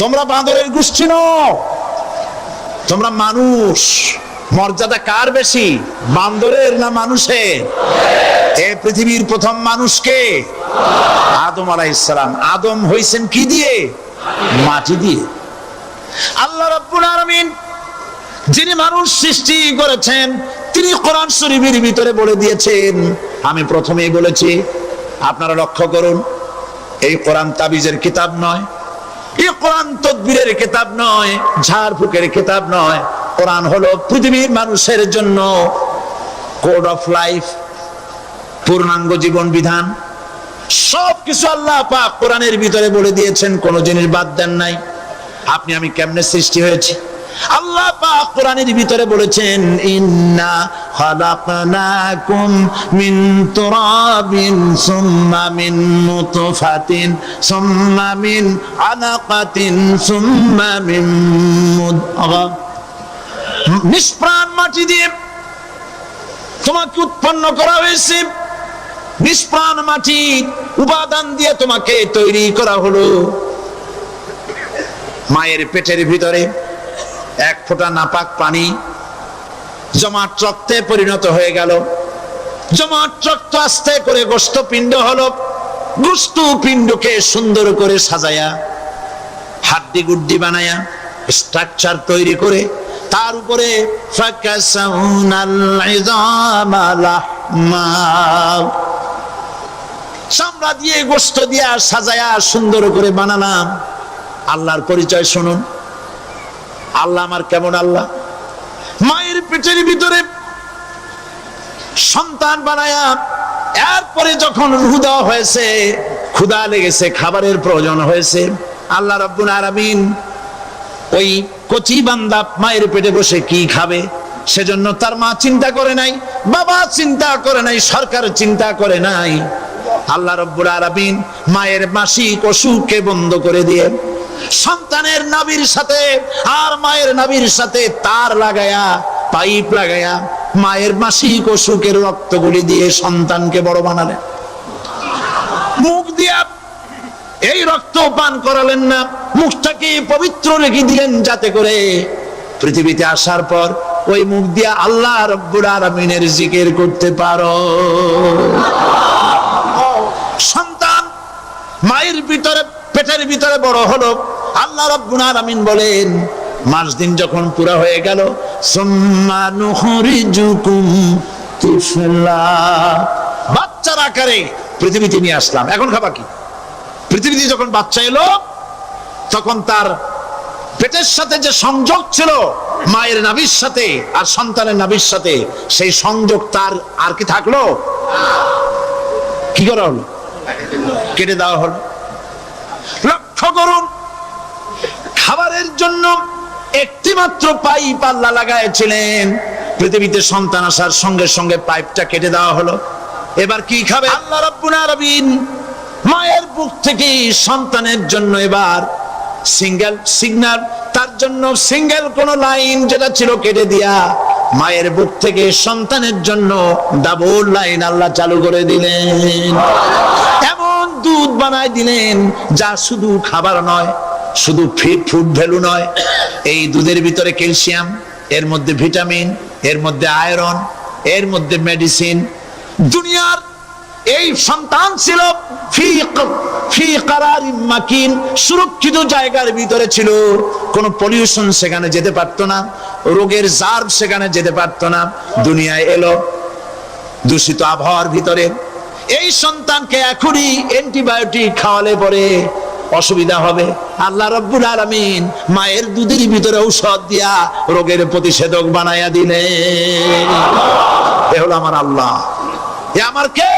তোমরা বান্দরের গোষ্ঠী নও, তোমরা মানুষ। মর্যাদা কার বেশি, বান্দরের না মানুষের? এ পৃথিবীর প্রথম মানুষকে আদম আলাইহিস সালাম। আদম হইছেন কি দিয়ে? মাটি দিয়ে। আল্লাহ রাব্বুল আলামিন যিনি মানুষ সৃষ্টি করেছেন, তিনি কোরআন শরীফের ভিতরে বলে দিয়েছেন, আমি প্রথমেই বলেছি, আপনারা লক্ষ্য করুন, এই কোরআন তাবিজের কিতাব নয়, এই কোরআন তদবিরের কিতাব নয়, ঝাড়ফুঁকের কিতাব নয়। কোরআন হলো পৃথিবীর মানুষের জন্য কোড অফ লাইফ, পূর্ণাঙ্গ জীবন বিধান। সবকিছু আল্লাহ পাক কোরআনের ভিতরে বলে দিয়েছেন, কোন জিনিস বাদ দেন নাই। আপনি আমি কেমনে সৃষ্টি হয়েছি আল্লাহ পাক কোরআনের ভিতরে বলেছেন, ইন্না খালাকনাকুম মিন তুরাবিন সুম্মা মিন নুতফাতিন সুম্মা মিন আলাকাতিন সুম্মা মিন মুদগা। নিষ্প্রাণ মাটি দিয়ে তোমাকে উৎপন্ন করা হয়েছে, নিষ্প্রাণ মাটি উপাদান দিয়ে তোমাকে তৈরি করা হলো। মায়ের পেটের ভিতরে এক ফোঁটা নাপাক পানি জমাট রক্তে পরিণত হয়ে গেল, জমাট রক্ত আস্তে করে গোস্ত পিণ্ড হলো, গোস্ত পিণ্ডকে সুন্দর করে সাজায়া হাড্ডি গুড্ডি বানায়া স্ট্রাকচার তৈরি করে তার উপরে ফাকাসাউনাল ইযামা লাহমা, চামড়া দিয়ে গোশত দিয়া সাজায়া সুন্দর করে বানালাম। আল্লাহর পরিচয় শুনুন, আল্লাহ আমার কেমন আল্লাহ। মায়ের পেটের ভিতরে সন্তান বানায়া এরপরে যখন রূহ দেওয়া হয়েছে, ক্ষুধা লেগেছে, খাবারের প্রয়োজন হয়েছে, আল্লাহ রাব্বুল আলামিন ওই কচি বান্দা মায়ের পেটে বসে কি খাবে সেজন্য তার মা চিন্তা করে নাই, বাবা চিন্তা করে নাই, সরকার চিন্তা করে নাই। আল্লাহ রাব্বুল আলামিন মায়ের মাসিক অসুখকে বন্ধ করে দিয়ে সন্তানের নাভির সাথে আর মায়ের নাভির সাথে তার লাগায়া, পাইপ লাগায়া মায়ের মাসিক অসুখের রক্তগুলি দিয়ে সন্তানকে বড় বানালেন। মুখ দিয়া এই রক্ত পান করালেন না, মুখটাকে পবিত্র রেখে দিলেন যাতে করে পৃথিবীতে আসার পর ওই মুখ দিয়া আল্লাহ রাব্বুল আলামিনের জিকির করতে পারো। সন্তান মায়ের ভিতরে পেটের ভিতরে বড় হলো, আল্লাহ রাব্বুল আলামিন বলেন মাস দিন যখন পুরা হয়ে গেল, সুম্মা নুখরিজুকুম তিফলা, বাচ্চার আকারে পৃথিবীতে নিয়ে আসলাম। এখন খাবা কি? পৃথিবীতে যখন বাচ্চা এলো তখন তার পেটের সাথে যে সংযোগ ছিল মায়ের নাভির সাথে আর সন্তানের নাভির সাথে, সেই সংযোগ তার আর কি থাকলো? কি করা হলো? কেটে দেওয়া হলো। লক্ষ্য করুন, খাবারের জন্য একটি মাত্র পাইপ আল্লাহ লাগাইছিলেন, পৃথিবীতে সন্তান আসার সঙ্গে সঙ্গে পাইপটা কেটে দেওয়া হলো। এবার কি খাবে? আল্লাহ রাব্বুল আলামিন মায়ের বুক থেকে সন্তানের জন্য এবার সিঙ্গেল সিগন্যাল, তার জন্য সিঙ্গেল কোন লাইন যেটা ছিল কেটে দিয়া মায়ের বুক থেকে সন্তানের জন্য ডাবল লাইন আল্লাহ চালু করে দিলেন। এমন দুধ বানাই দিলেন যা শুধু খাবার নয়, শুধু ফুড ভ্যালু নয়, এই দুধের ভিতরে ক্যালসিয়াম, এর মধ্যে ভিটামিন, এর মধ্যে আয়রন, এর মধ্যে মেডিসিন। দুনিয়ার এই সন্তান ছিল ফি কারারিম মাকিন, সুরক্ষিত জায়গার ভিতরে ছিল, কোনো পলিউশন সেখানে যেতে পারতো না, রোগের জার্ম সেখানে যেতে পারতো না। দুনিয়ায় এলো দূষিত আবহাওয়ার ভিতরে, এই সন্তানকে এখনই অ্যান্টিবায়োটিক খাওয়ালে পরে অসুবিধা হবে। আল্লাহ রাব্বুল আলামিন মায়ের দুধের ভিতরে ঔষধ দিয়া রোগের প্রতিষেধক বানায়া দিলেন। এ হলো আমার আল্লাহ। এ আমার কে?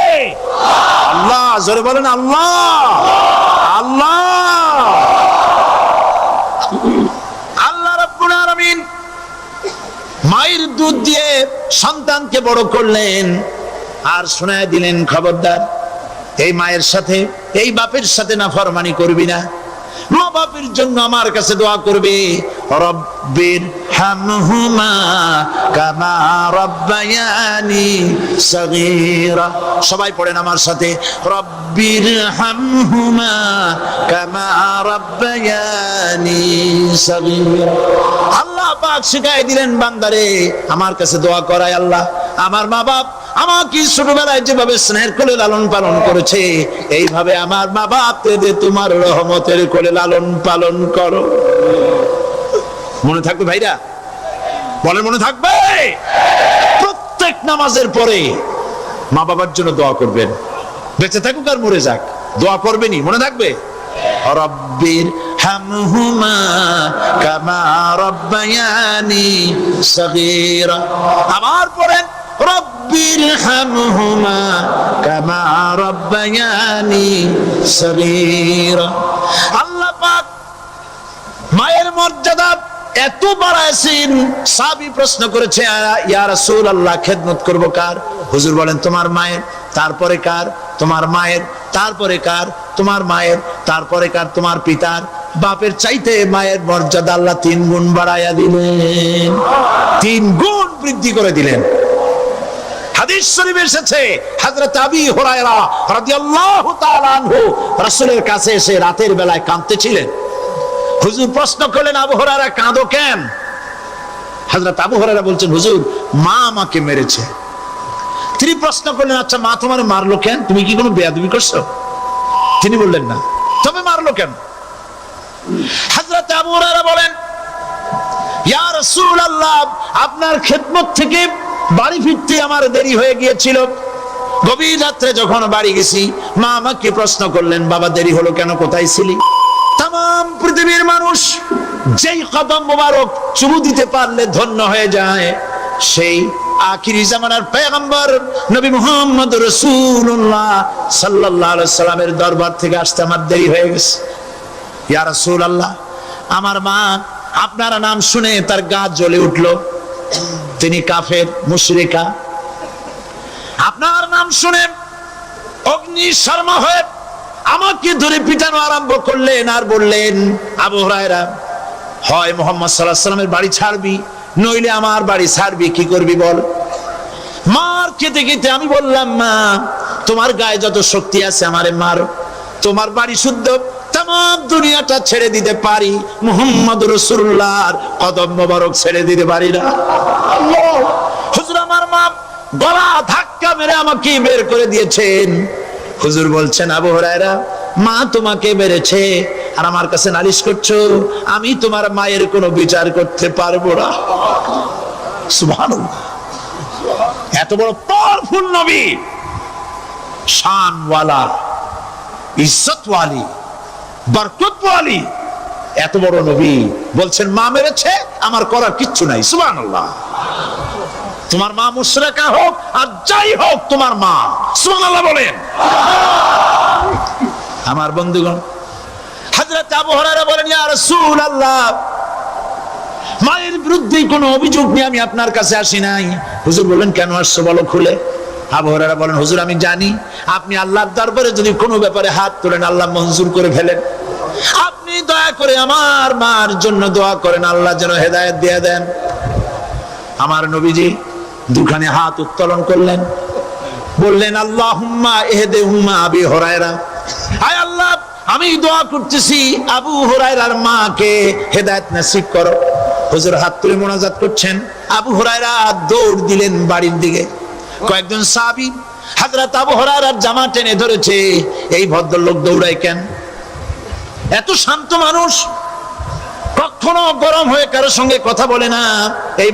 আল্লাহ। জোরে বলেন আল্লাহ। আল্লাহ আল্লাহ রাব্বুল আলামিন মায়ের দুধ দিয়ে সন্তানকে বড় করলেন আর শোনায় দিলেন, খবরদার এই মায়ের সাথে, এই বাপের সাথে নাফরমানি করবি না। মা বাপের জন্য আমার কাছে দোয়া করবে, রব্বির হামহুমা কামা রব্বায়ানি সগীরা। সবাই পড়েন আমার সাথে, রব্বির হামহুমা কামা রব্বায়ানি সগীরা। আল্লাহ পাক শিখাই দিলেন বান্দারে আমার কাছে দোয়া করায়, আল্লাহ আমার মা বাপ আমাকে ছোটবেলায় যেভাবে স্নেহের কোলে লালন পালন করেছে, এইভাবে আমার মা বাপকে তোমার রহমতের কোলে লালন পালন করো। মনে থাকবে ভাইরা? বলেন মনে থাকবে? প্রত্যেক নামাজের পরে মা বাবার জন্য দোয়া করবেন, বেঁচে থাকুক আর মরে যাক, দোয়া করবেনই। মনে থাকবে? রব্বির হামহুমা কামা রব্বায়ানি সগীরা। আবার পড়েন, রব্বির হামহুমা কামা রব্বায়ানি সগীরা। আল্লাহ পাক মায়ের মর্যাদা এত বাড়াইছেন, সাহাবী প্রশ্ন করেছে, ইয়া রাসূলুল্লাহ খেদমত করব কার? হুজুর বলেন তোমার মায়ের, তারপরে কার? তোমার মায়ের, তারপরে কার? তোমার মায়ের, তারপরে কার? তোমার পিতার। বাপের চাইতে মায়ের মর্যাদা আল্লাহ 3 গুণ বাড়াইয়া দিলেন, 3 গুণ বৃদ্ধি করে দিলেন। হাদিস শরীফে এসেছে, হযরত আবী হুরায়রা রাদিয়াল্লাহু তাআলা আনহু রাসূলের কাছে এসে রাতের বেলায় কাঁদতেছিলেন। হুজুর প্রশ্ন করলেন, আবু হুরায়রা কাঁদো কেন? হযরত আবু হুরায়রা বলছেন, হুজুর মা আমাকে মেরেছে। তিনি প্রশ্ন করলেন, আচ্ছা মা তোমার মারলো কেন? তুমি কি কোনো বেয়াদবি করছো? তিনি বললেন না। তবে মারলো কেন? হযরত আবু হুরায়রা বলেন, ইয়া রাসূলুল্লাহ, আপনার খেদমত থেকে বাড়ি ফিরতে আমার দেরি হয়ে গিয়েছিল। গভীর রাত্রে যখন বাড়ি গেছি, মা আমাকে প্রশ্ন করলেন, বাবা দেরি হলো কেন, কোথায় ছিলি? তাম পৃথিবীর মানুষ যেই কদম মোবারক চুমু দিতে পারলে ধন্য হয়ে যায়, সেই আখিরি জামানার পয়গম্বর নবী মুহাম্মদ রাসূলুল্লাহ সাল্লাল্লাহু আলাইহি সাল্লামের দরবার থেকে আসতে আমার দেরি হয়ে গেছে। ইয়া রাসূলুল্লাহ, আমার মা আপনার নাম শুনে তার গা জ্বলে উঠলো। তিনি কাফের, মুশরিকা। আপনার নাম শুনে অগ্নি শর্মা হয়ে আমাকে ধরে পিটানো আরম্ভ করলেন আর বললেন, আবু হুরায়রা, হয় মুহাম্মদ সাল্লাল্লাহু আলাইহি সাল্লামের বাড়ি ছাড়বি, নইলে আমার বাড়ি ছাড়বি, কি করবি বল? মার খেতে খেতে আমি বললাম, মা তোমার গায়ে যত শক্তি আছে আমারে মারো, তোমার বাড়ি শুদ্ধ, তাম দুনিয়াটা ছেড়ে দিতে পারি, মুহাম্মদ রাসূলুল্লাহর কদম মোবারক ছেড়ে দিতে পারি না। হুজুর, আমার মা গলা ধাক্কা মেরে আমাকে বের করে দিয়েছেন। হুজুর বলছেন, আবু হুরায়রা, মা তোমাকে মেরেছে আর আমার কাছে নালিশ করছো, আমি তোমার মায়ের কোনো বিচার করতে পারবো না। সুবহানাল্লাহ, এত বড় পাওয়ারফুল নবী, শানওয়ালা, ইজ্জতওয়ালি, বরকতওয়ালি, এত বড় নবী বলছেন মা মেরেছে, আমার করার কিচ্ছু নাই। সুবহানাল্লাহ। তোমার মা মুশরিকা হোক আর যাই হোক, তোমার মা। সুবহানাল্লাহ বলেন। আমার বন্ধুগণ, হযরত আবু হুরায়রা বলেন, ইয়া রাসূলুল্লাহ, মায়ের বিরুদ্ধে কোনো অভিযোগ নিয়ে আমি আপনার কাছে আসি নাই। হুজুর বললেন, কেন আসছো বলো খুলে। আবু হুরায়রা বলেন, হুজুর আমি জানি আপনি আল্লাহর দরবারে যদি কোনো ব্যাপারে হাত তোলেন আল্লাহ মঞ্জুর করে ফেলেন। আপনি দয়া করে আমার মার জন্য দোয়া করেন, আল্লাহ যেন হেদায়েত দিয়ে দেন। আমার নবীজি দুখানে হাত উত্তোলন করলেন, বললেন, আল্লাহুম্মা ইহদিহুম্মা আবি হুরায়রা, আয় আল্লাহ আমি দোয়া করতেছি আবু হুরায়রার মাকে হেদায়েত নসিব করো। হুজুর হাত তুলে মোনাজাত করছেন, আবু হুরায়রা দৌড় দিলেন বাড়ির দিকে। কয়েকজন সাহাবী হযরত আবু হুরায়রার জামা টেনে ধরেছে, এই ভদ্রলোক দৌড়ায় কেন? এত শান্ত মানুষ, কখনো গরম হয়ে কারোর সঙ্গে কথা বলে না, এই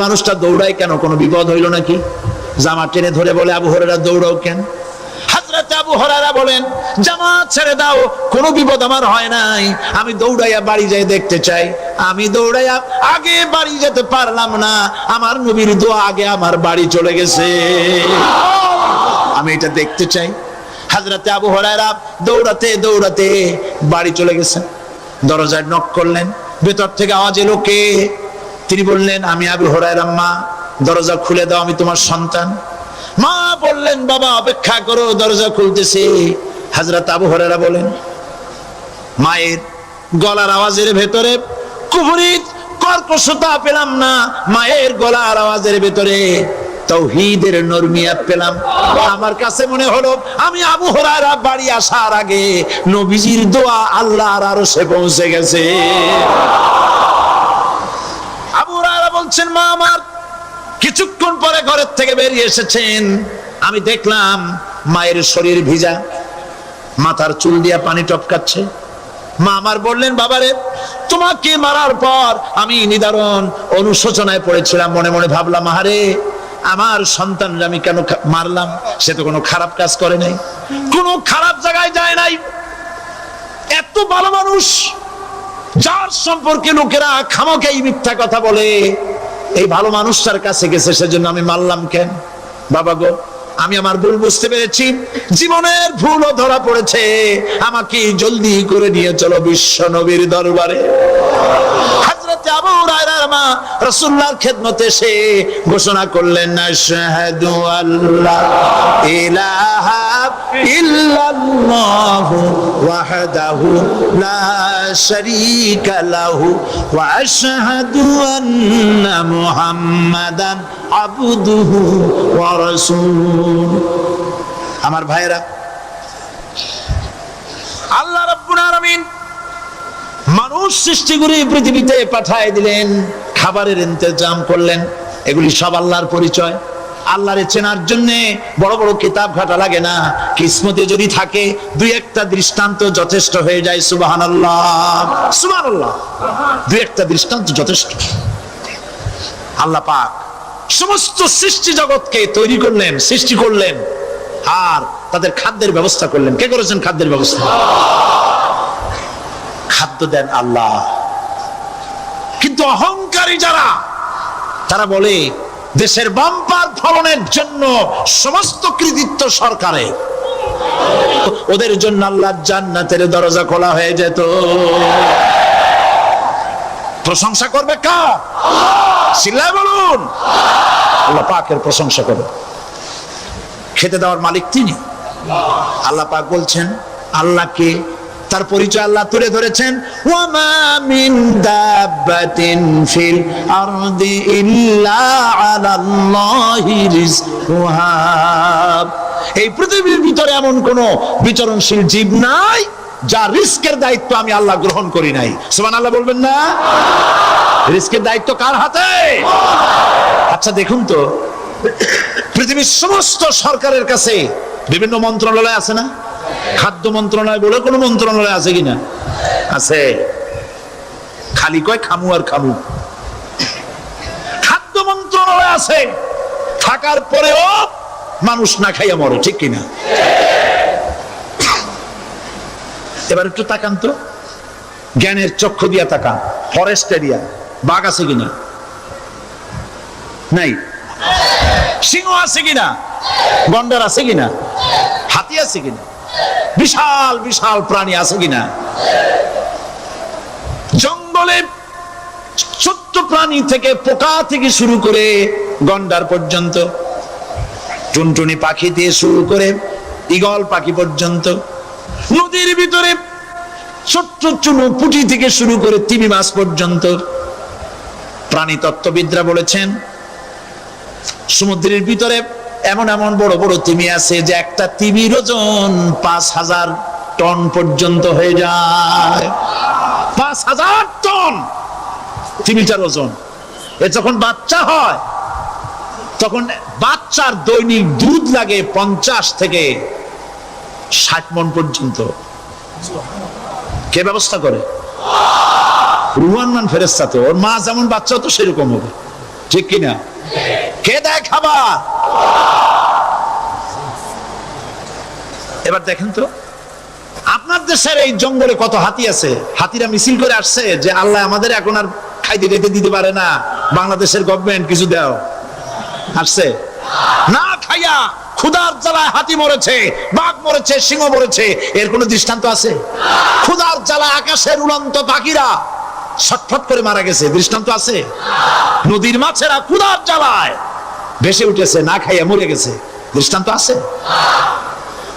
মানুষটা দৌড়ায় কেন? কোনো বিপদ হইল নাকি? জামা টেনে ধরে বলে, আবু হুরায়রা দৌড়াও কেন? হযরত আবু হুরায়রা বলেন, জামাত ছেড়ে দাও, কোনো বিপদ আমার হয় নাই, আমি দৌড়াইয়া বাড়ি যাই দেখতে চাই। আমি দৌড়াইয়া আগে বাড়ি যেতে পারলাম না, আমার নবীর দোয়া আগে আমার বাড়ি চলে গেছে, আমি এটা দেখতে চাই। হযরত আবু হুরায়রা দৌড়াতে দৌড়াতে বাড়ি চলে গেছেন। দরজায় নক করলেন, ভেতর থেকে আওয়াজ এলো, কে? তিনি বললেন, আমি আবু হুরায়রা, মা দরজা খুলে দাও, আমি তোমার সন্তান। মা বললেন, বাবা অপেক্ষা করো, দরজা খুলতেছে। হযরত আবু হুরায়রা বলেন, মায়ের গলার আওয়াজের ভেতরে কুফরি কর্কশতা পেলাম না, মায়ের গলার আওয়াজের ভেতরে তাওহীদের নরমিয়াত পেলাম। আমার কাছে মনে হলো আমি আবু হুরায়রা বাড়ি আসার আগে নবীজির দোয়া আল্লাহর আরশে পৌঁছে গেছে। আবু হুরায়রা বলছেন, মা আমার কিছুক্ষণ পরে ঘরের থেকে বেরিয়ে এসেছেন, আমি দেখলাম মায়ের শরীর ভিজা, মাথার চুল দিয়া পানি টপকাচ্ছে। মা আমার বললেন, বাবারে তোমাকে মারার পর আমি নিদারুণ অনুশোচনায় পড়েছিলাম, মনে মনে ভাবলাম, আহারে আমার সন্তানরা আমি কেন মারলাম? সে তো কোনো খারাপ কাজ করে নাই, কোনো খারাপ জায়গায় যায় নাই, এত ভালো মানুষ যার সম্পর্কে লোকেরা খামোখাই মিথ্যা কথা বলে, এই ভালো মানুষটার কাছে গেছে, সেজন্য আমি মারলাম কেন? বাবা গো, আমি আমার ভুল বুঝতে পেরেছি, জীবনের ভুলও ধরা পড়েছে, আমাকে জলদি করে নিয়ে চলো বিশ্ব নবীর দরবারে। হযরত আবু হুরায়রার মা রাসূলুল্লাহর খেদমতে এসে ঘোষণা করলেন, আশহাদু আল্লা ইলাহা ইল্লাল্লাহু ওয়াহদাহু লা শারীকা লাহু ওয়া আশহাদু আন্না মুহাম্মাদান আবদুহু ওয়া রাসূলুহু। আমার ভাইরা, আল্লাহ রাব্বুল আলামিন মানুষ সৃষ্টি করে পৃথিবীতে পাঠায় দিলেন, খাবারের ইন্তজাম করলেন, এগুলি সব আল্লাহর পরিচয়। আল্লাহরে চেনার জন্য বড় বড় কিতাব ঘাটা লাগে না, কিসমতে যদি থাকে দুই একটা দৃষ্টান্ত যথেষ্ট হয়ে যায়। সুবহানাল্লাহ, সুবহানাল্লাহ, দুই একটা দৃষ্টান্ত যথেষ্ট। আল্লাহ পাক সমস্ত সৃষ্টি জগৎকে তৈরি করলেন, সৃষ্টি করলেন, আর তাদের খাদ্যের ব্যবস্থা করলেন। কে করেছেন খাদ্যের ব্যবস্থা? খাদ্য দেন আল্লাহ। কিন্তু অহংকারী যারা, তারা বলে দেশের বাম্পার ফলনের জন্য সমস্ত কৃতিত্ব সরকারের, ওদের জন্য আল্লাহর জান্নাতের দরজা খোলা হয়ে যেত। প্রশংসা করবে কার? চিল্লায় বলুন, আল্লাহ পাকের প্রশংসা করবে। খেতে দেওয়ার মালিক তিনি। আল্লাহ পাক বলছেন আল্লাহকে, তার পরিচয় আল্লাহ তুলে ধরেছেন, ওয়ামা মিন দাব্বাতিন ফিল আরদি ইল্লা আলাল্লাহি রিজকুহা। এই পৃথিবীর ভিতরে এমন কোন বিচরণশীল জীব নাই যার রিস্কের দায়িত্ব আমি আল্লাহ গ্রহণ করি নাই। সুবহানাল্লাহ বলবেন না? রিস্কের দায়িত্ব কার হাতে? আচ্ছা দেখুন তো, পৃথিবীর সমস্ত সরকারের কাছে বিভিন্ন মন্ত্রণালয় আছে না? খাদ্য মন্ত্রণালয় বলে কোন মন্ত্রণালয় আছে কিনা? আছে। খালি কয় খামু আর খামু। খাদ্য মন্ত্রণালয় আছে, থাকার পরেও মানুষ না খাইয়া মরে, ঠিক কিনা? এবার একটু তাকান তো, জ্ঞানের চক্ষু দিয়া তাকান, ফরেস্ট এরিয়া বাঘ আছে কিনা? নাই। সিংহ আছে কিনা? গন্ডার আছে কিনা? হাতি আছে কিনা? বিশাল বিশাল প্রাণী আছে কিনা? জঙ্গলে ছোট্ট প্রাণী থেকে, পোকা থেকে শুরু করে গন্ডার পর্যন্ত, টুনটুনি পাখি দিয়ে শুরু করে ঈগল পাখি পর্যন্ত, নদীর ভিতরে ছোট্ট চুনো পুঁটি থেকে শুরু করে তিমি মাছ পর্যন্ত। প্রাণী তত্ত্ববিদরা বলেছেন সমুদ্রের ভিতরে এমন এমন বড় বড় তিমি আছে যে একটা তিমির ওজন 5000 টন পর্যন্ত হয়ে যায়। 5000 টন তিমিটার ওজন। এ যখন বাচ্চা হয় তখন বাচ্চার দৈনিক দুধ লাগে 50 থেকে 60 মণ পর্যন্ত। কে ব্যবস্থা করে? রুহান মান ফেরেশতা। তো ওর মা যেমন বাচ্চা তো সেরকম হবে, ঠিক কিনা? কে দেয় খাবার? এবার দেখেন তো, আপনার দেশের এই জঙ্গলে কত হাতি আছে। হাতিরা মিছিল করে আসছে যে আল্লাহ আমাদের এখন আর খাইতে খাইতে দিতে পারে না, বাংলাদেশের গভর্নমেন্ট কিছু দাও। আসছে না, খাইয়া ক্ষুধার জ্বালায় হাতি মরেছে, বাঘ মরেছে, সিংহ মরেছে, এর কোন দৃষ্টান্ত আছে? ক্ষুধার জ্বালায় আকাশের উড়ন্ত পাখিরা ছটফট করে মারা গেছে, দৃষ্টান্ত আছে? নদীর মাছেরা ক্ষুধার জ্বালায় ভেসে উঠেছে, না খাইয়া মরে গেছে, দৃষ্টান্ত আছে?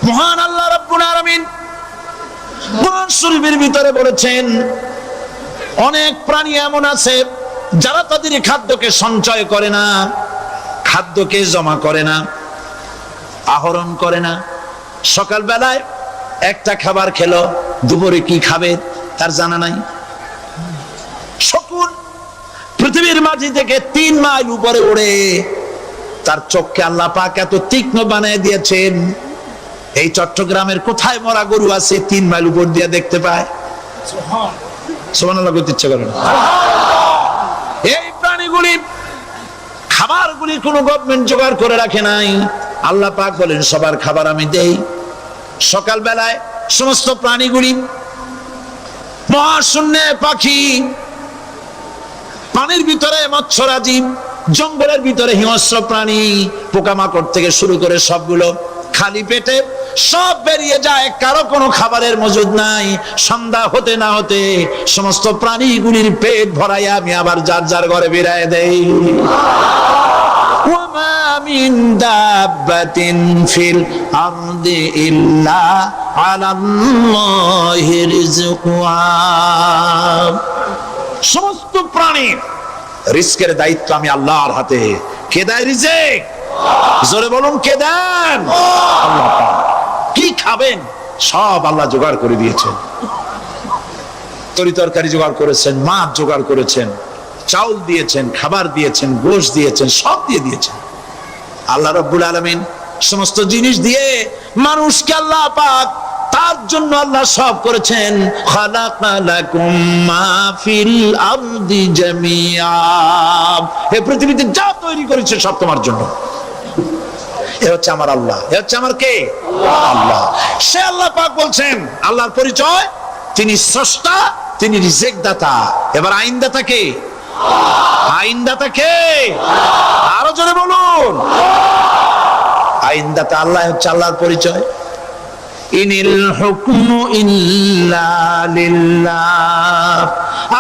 মহান আল্লাহ রাব্বুল আলামিন কোরআন শরীফের ভিতরে বলেছেন অনেক প্রাণী এমন আছে যারা তাদের খাদ্যকে সঞ্চয় করে না, খাদ্যকে জমা করে না, আহরণ করে না। সকাল বেলায় একটা খাবার খেলো, দুপুরে কি খাবে তার জানা নাই। শকুন পৃথিবীর মাটি থেকে 3 মাইল উপরে ওড়ে, তার চোখকে আল্লাহ পাক এত তীক্ষ্ণ বানিয়ে দিয়েছেন, এই চট্টগ্রামের কোথায় মরা গরু আছে 3 মাইল উপর দিয়ে দেখতে পায়? সুবহানাল্লাহ করতে ইচ্ছা করে না। এই প্রাণীগুলি খাবারগুলি কোন গভর্নমেন্ট জোগাড় করে রাখে নাই। আল্লাহ পাক বলেন সবার খাবার আমি দেই। সকাল বেলায় সমস্ত প্রাণীগুলি, মহাশূন্যে পাখি, পানির ভিতরে মৎস্যরাজি, জঙ্গলের ভিতরে হিংস্র প্রাণী, পোকামাকড় থেকে শুরু করে সবগুলো খালি পেটে সব বেরিয়ে যায়, কারো কোনো খাবারের মজুদ নাই। সন্ধ্যা হতে না হতে সমস্ত প্রাণীগুলির পেট ভরাইয়া আমি আবার যার যার ঘরে বেরায় দেই। ওয়ামা মিন দাব্বাতিন ফিল আরদি ইল্লা আলাল্লাহি রিজকুহা। সমস্ত প্রাণীর রিজকের দায়িত্ব আমি আল্লাহর হাতে। কে দেয় রিজক? জোরে বলুন, কে দেন? আল্লাহ পাক। কি খাবেন সব আল্লাহ জোগাড় করে দিয়েছেন। তরি তরকারি জোগাড় করেছেন, মাছ জোগাড় করেছেন, চাউল দিয়েছেন, খাবার দিয়েছেন, গোশত দিয়েছেন, সব দিয়ে দিয়েছেন। আল্লাহ রাব্বুল আলামিন সমস্ত জিনিস দিয়ে মানুষকে আল্লাহ পাক তার জন্য আল্লাহ সব করেছেন। খালাকালাকুম মা ফিল আরদি জামিআ, এই পৃথিবীতে যা তৈরি করেছে সব তোমার জন্য। এ হচ্ছে আমার আল্লাহ, এ হচ্ছে আমার কে? আল্লাহ। সে আল্লাহ পাক বলছেন, আল্লাহর পরিচয় তিনি স্রষ্টা, তিনি রিজিক দাতা। এবার আইনদাতা কে? আইনদাতা কে? আরো জোরে বলুন। আইনদাতা আল্লাহ হচ্ছে আল্লাহর পরিচয়। ইনিল হুকমু ইল্লা লিল্লাহ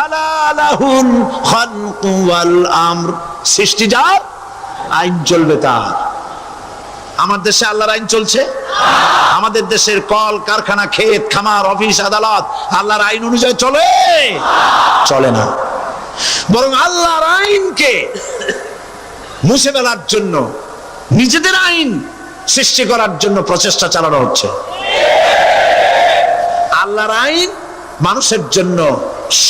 আলা লাহুল খালকু ওয়াল আমর, সৃষ্টি যার, আইন চলবে তার। আমার দেশে আল্লাহর আইন চলছে? আমাদের দেশের কল কারখানা, ক্ষেত খামার, অফিস আদালত আল্লাহর আইন অনুযায়ী চলে? চলে না। বরং আল্লাহর আইনকে মুছে ফেলার জন্য, নিজেদের আইন সৃষ্টি করার জন্য প্রচেষ্টা চালানো হচ্ছে। আল্লাহর আইন মানুষের জন্য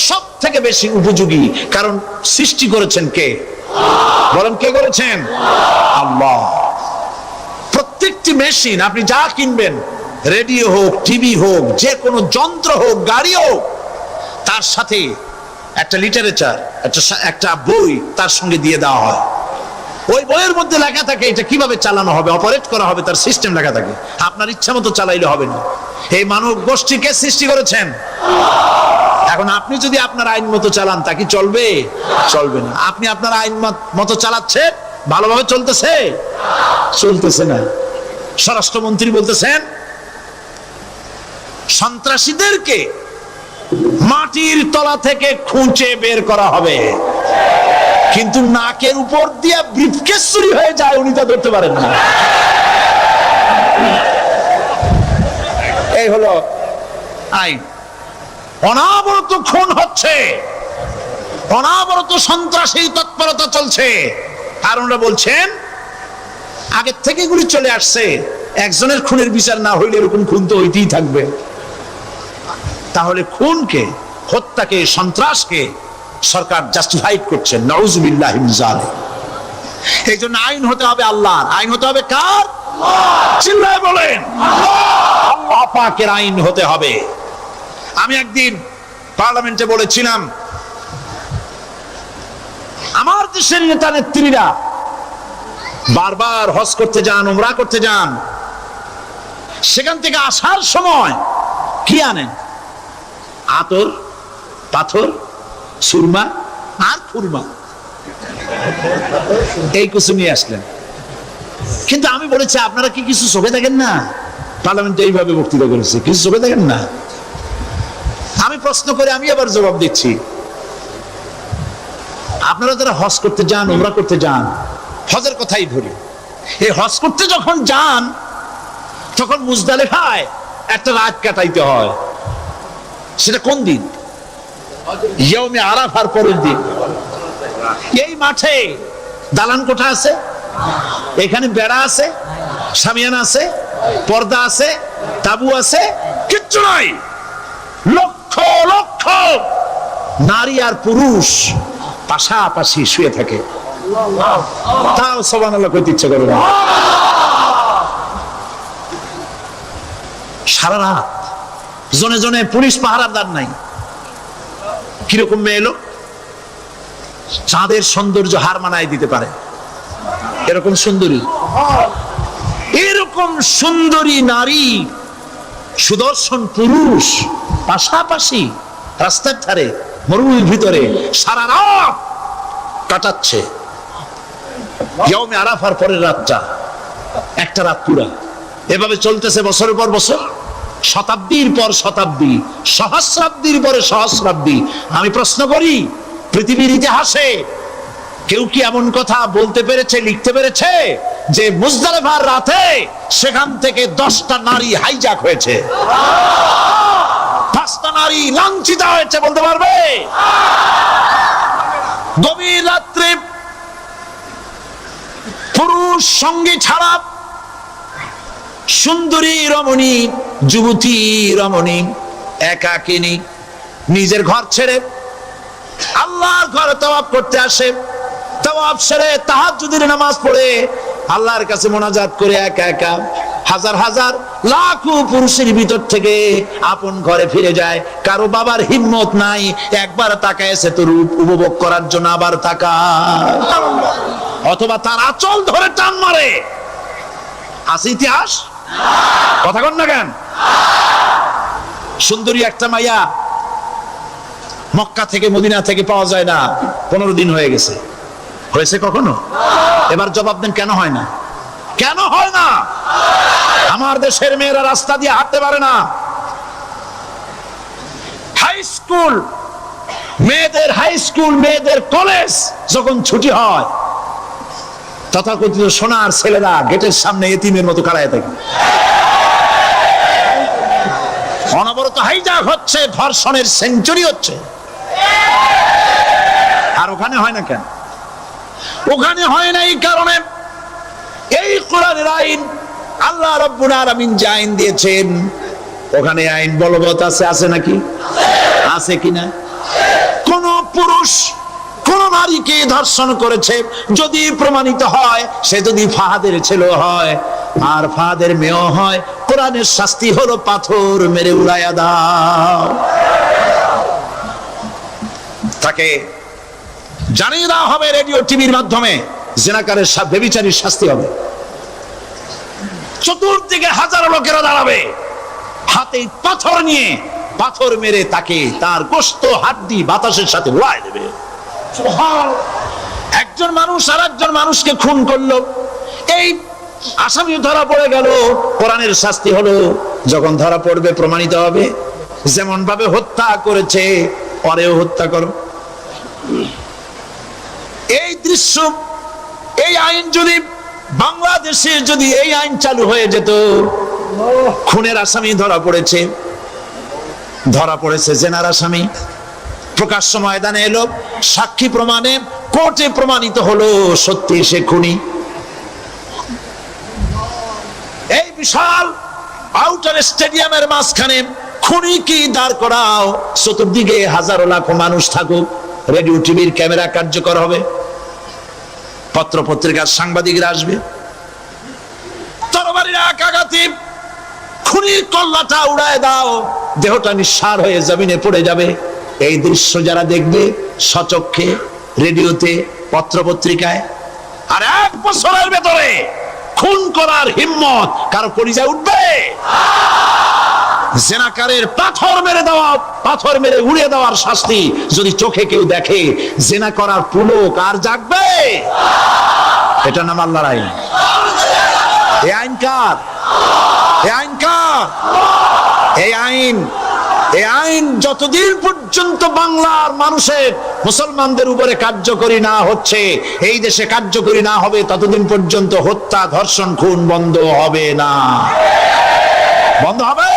সব থেকে বেশি উপযোগী, কারণ সৃষ্টি করেছেন কে? বলেন, কে করেছেন? আল্লাহ। প্রত্যেকটি মেশিন আপনি যা কিনবেন, রেডিও হোক, টিভি হোক, যে কোনো যন্ত্র হোক, গাড়ি হোক, তার সাথে একটা লিটারেচার, একটা বই তার সঙ্গে দিয়ে দেওয়া হয়। ওই বইয়ের মধ্যে লেখা থাকে এটা কিভাবে চালানো হবে, অপারেট করা হবে, তার সিস্টেম লেখা থাকে। আপনার ইচ্ছা মতো চালাইলে হবে না। এই মানব গোষ্ঠীকে সৃষ্টি করেছেন। এখন আপনি যদি আপনার আইন মতো চালান, তা কি চলবে? চলবে না। আপনি আপনার আইন মতো চালাচ্ছেন, ভালোভাবে চলতেছে? চলতেছে না। স্বরাষ্ট্রমন্ত্রী বলতেছেন সন্ত্রাসীদেরকে মাটির তলা থেকে খুঁজে বের করা হবে, কিন্তু নাকের উপর দিয়ে ব্রিফকেস চুরি হয়ে যায়, উনি তা ধরতে পারেন না। এই হলো আইন। অনাবরত খুন হচ্ছে, অনাবরত সন্ত্রাসী তৎপরতা চলছে। আর ওনারা বলছেন আগের থেকে এগুলি চলে আসছে, একজনের খুনের বিচার না হইলে এরকম খুন তো হইতেই থাকবে। তাহলে খুনকে, হত্যাকে, সন্ত্রাসকে সরকার জাস্টিফাইড করছে। নাউজুবিল্লাহি মিন যালিক। এই জন্য আইন হতে হবে আল্লাহর। আইন হতে হবে কার? চিল্লায় বলেন, আল্লাহ পাকের আইন হতে হবে। আমি একদিন পার্লামেন্টে বলেছিলাম, আমার দেশের নেতা নেত্রীরা বারবার হজ করতে যান, উমরা করতে যান, সেখান থেকে আসার সময় কি আনেন? আতর, পাথর, সুরমা আর খুরমা, এই কিছু নিয়ে আসলেন। কিন্তু আমি বলেছি, আপনারা কি কিছু চোখে দেখেন না? পার্লামেন্টে এইভাবে বক্তৃতা করেছে, কিছু চোখে দেখেন না? আমি প্রশ্ন করে আমি আবার জবাব দিচ্ছি, আপনারা যারা হজ করতে যান, উমরা করতে যান, হজের কথাই ধরি, এই হজ করতে যখন যান তখন মুজদালিফায় একটা রাত কাটাইতে হয়। সেটা কোন দিন? ইয়ৌমে আরাফার পরের দিন। এই মাঠে দালান কোঠা আছে, এখানে বেড়া আছে, শামিয়ানা আছে, পর্দা আছে, তাবু আছে, কিচ্ছু নাই। লক্ষ লক্ষ নারী আর পুরুষ পাশাপাশি শুয়ে থাকে, তাও সুবহানাল্লাহ কইতে ইচ্ছে করে না। সারা রাত জনে জনে পুলিশ পাহারাদার নাই। কিরকম মেয়ে লোক, চাঁদের সৌন্দর্য হার মানায় দিতে পারে, এরকম সুন্দরী। এরকম সুন্দরী নারী, সুদর্শন পুরুষ পাশাপাশি রাস্তার ধারে, মরুভূমির ভিতরে সারা রাত কাটাচ্ছে। ইয়ৌমে আরাফার পরের রাতটা, একটা রাত পুরা। এভাবে চলতেছে বছরের পর বছর, শতাব্দীর পর শতাব্দী, সহস্রাব্দীর পরে সহস্রাব্দী। আমি প্রশ্ন করি, পৃথিবীর ইতিহাসে কেউ কি এমন কথা বলতে পেরেছে, লিখতে পেরেছে যে মুজদালিফার রাতে সেখান থেকে 10টা নারী হাইজ্যাক হয়েছে, 5টা নারী লাঞ্ছিত হয়েছে? বলতে পারবে? গভীর রাত্রে পুরুষ সঙ্গী ছাড়া সুন্দরী রমণী, যুবতী রমণী একাকিনী নিজের ঘর ছেড়ে আল্লাহর ঘরে তাওয়াফ করতে আসে। তাওয়াফ সেরে তাহাজ্জুদের নামাজ পড়ে আল্লাহর কাছে মোনাজাত করে একা একা হাজার হাজার লাখো পুরুষের ভিতর থেকে আপন ঘরে ফিরে যায়। কারো বাবার হিম্মত নাই একবার তাকায় সে তো রূপ উপভোগ করার জন্য আবার তাকায়, অথবা তার আঁচল ধরে টান মারে। আছে ইতিহাস, কথা কন না কেন? সুন্দরী একটা মাইয়া মক্কা থেকে মদিনা থেকে পাওয়া যায় না, 15 দিন হয়ে গেছে। হয়েছে কখনো? এবার জবাব দেন, কেন হয় না? কেন হয় না? আমার দেশের মেয়েরা রাস্তা দিয়ে হাঁটতে পারে না। হাই স্কুল মেয়েদের কলেজ যখন ছুটি হয়, তথাকথিত সোনার ছেলেরা গেটের সামনে এতিমের মতো খাড়ায় থাকে। অনবরত হাইজাক হচ্ছে, ধর্ষণের সেঞ্চুরি হচ্ছে। আর ওখানে হয় না কেন? ওখানে হয় না এই কারণে, এই কোরআনের আইন আল্লাহ রাব্বুল আলামিন যে আইন দিয়েছেন, ওখানে আইন বলবৎ আছে। আছে নাকি? আছে কিনা? কোন পুরুষ কোন নারীকে ধর্ষণ করেছে যদি প্রমাণিত হয়, সে যদি ফাহাদের ছেলে হয় আর ফাহাদের মেয়ে হয়, কোরআনের শাস্তি হলো পাথর মেরে উড়াইয়া দাও। তাকে জানিয়ে দেওয়া হবে রেডিও টিভির মাধ্যমে, জিনাকারের ব্যভিচারীর শাস্তি হবে। চতুর্দিকে হাজারো লোকেরা দাঁড়াবে, হাতে পাথর নিয়ে পাথর মেরে তাকে তার গোশত হাড্ডি বাতাসের সাথে উড়ায় দেবে। একজন মানুষ আর একজন মানুষকে খুন করলো, এই আসামি ধরা পড়ে গেল, কোরআনের শাস্তি হলো যখন ধরা পড়বে প্রমাণিত হবে যেমন ভাবে হত্যা করেছে পরেও হত্যা করো। এই দৃশ্য, এই আইন যদি বাংলাদেশে যদি এই আইন চালু হয়ে যেত, খুনের আসামি ধরা পড়েছে জেনার আসামি, প্রকাশ্য ময়দানে এলো, সাক্ষী প্রমাণে কোর্টে প্রমাণিত হলো সত্যি সে খুনি। এই বিশাল আউটার স্টেডিয়ামের মাঝখানে খুনি কি দাঁড় করাও, চতুর্দিকে হাজারো লাখো মানুষ থাকুক, রেডিও টিভির ক্যামেরা কার্যকর হবে, পত্র পত্রিকার সাংবাদিকরা আসবে, তরবারির আঘাতে খুনির কল্লাটা উড়ায় দাও, দেহটা নিঃসার হয়ে জমিনে পড়ে যাবে। এই দৃশ্য যারা দেখবে সচক্ষে, রেডিওতে, পত্র পত্রিকায়, আর 1 বছরের ভেতরে খুন করার হিম্মত কারো কলিজায় উঠবে? জেনাকারের পাথর মেরে উড়িয়ে দেওয়ার শাস্তি যদি চোখে কেউ দেখে, জেনা করার পুলক আর জাগবে? এটা নাম আল্লাহর আইন। এই আইন কার? এই আইন যতদিন পর্যন্ত বাংলার মানুষের, মুসলমানদের উপরে কার্যকরী না হচ্ছে, এই দেশে কার্যকরী না হবে, ততদিন পর্যন্ত হত্যা, ধর্ষণ, খুন বন্ধ হবে না। বন্ধ হবে।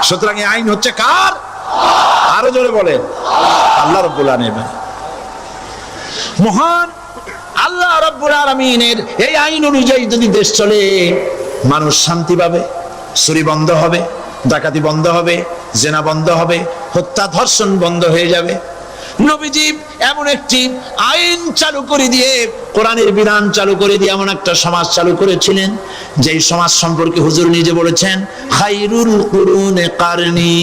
সুতরাং এই আইন হচ্ছে কার? আরো জোরে বলেন, আল্লাহ রাব্বুল আলামিন। মহান আল্লাহ রাব্বুল আলামিনের এই আইন অনুযায়ী যদি দেশ চলে, মানুষ শান্তি পাবে, চুরি বন্ধ হবে, ডাকাতি বন্ধ হবে, জেনা বন্ধ হবে, হত্যা ধর্ষণ বন্ধ হয়ে যাবে। নবীজি এমন একটি আইন চালু করে দিয়ে, কোরআনের বিধান চালু করে দিয়ে এমন একটা সমাজ চালু করেছিলেন, যেই সমাজ সম্পর্কে হুজুর নিজে বলেছেন, খায়রুল কুরুনে কারনি,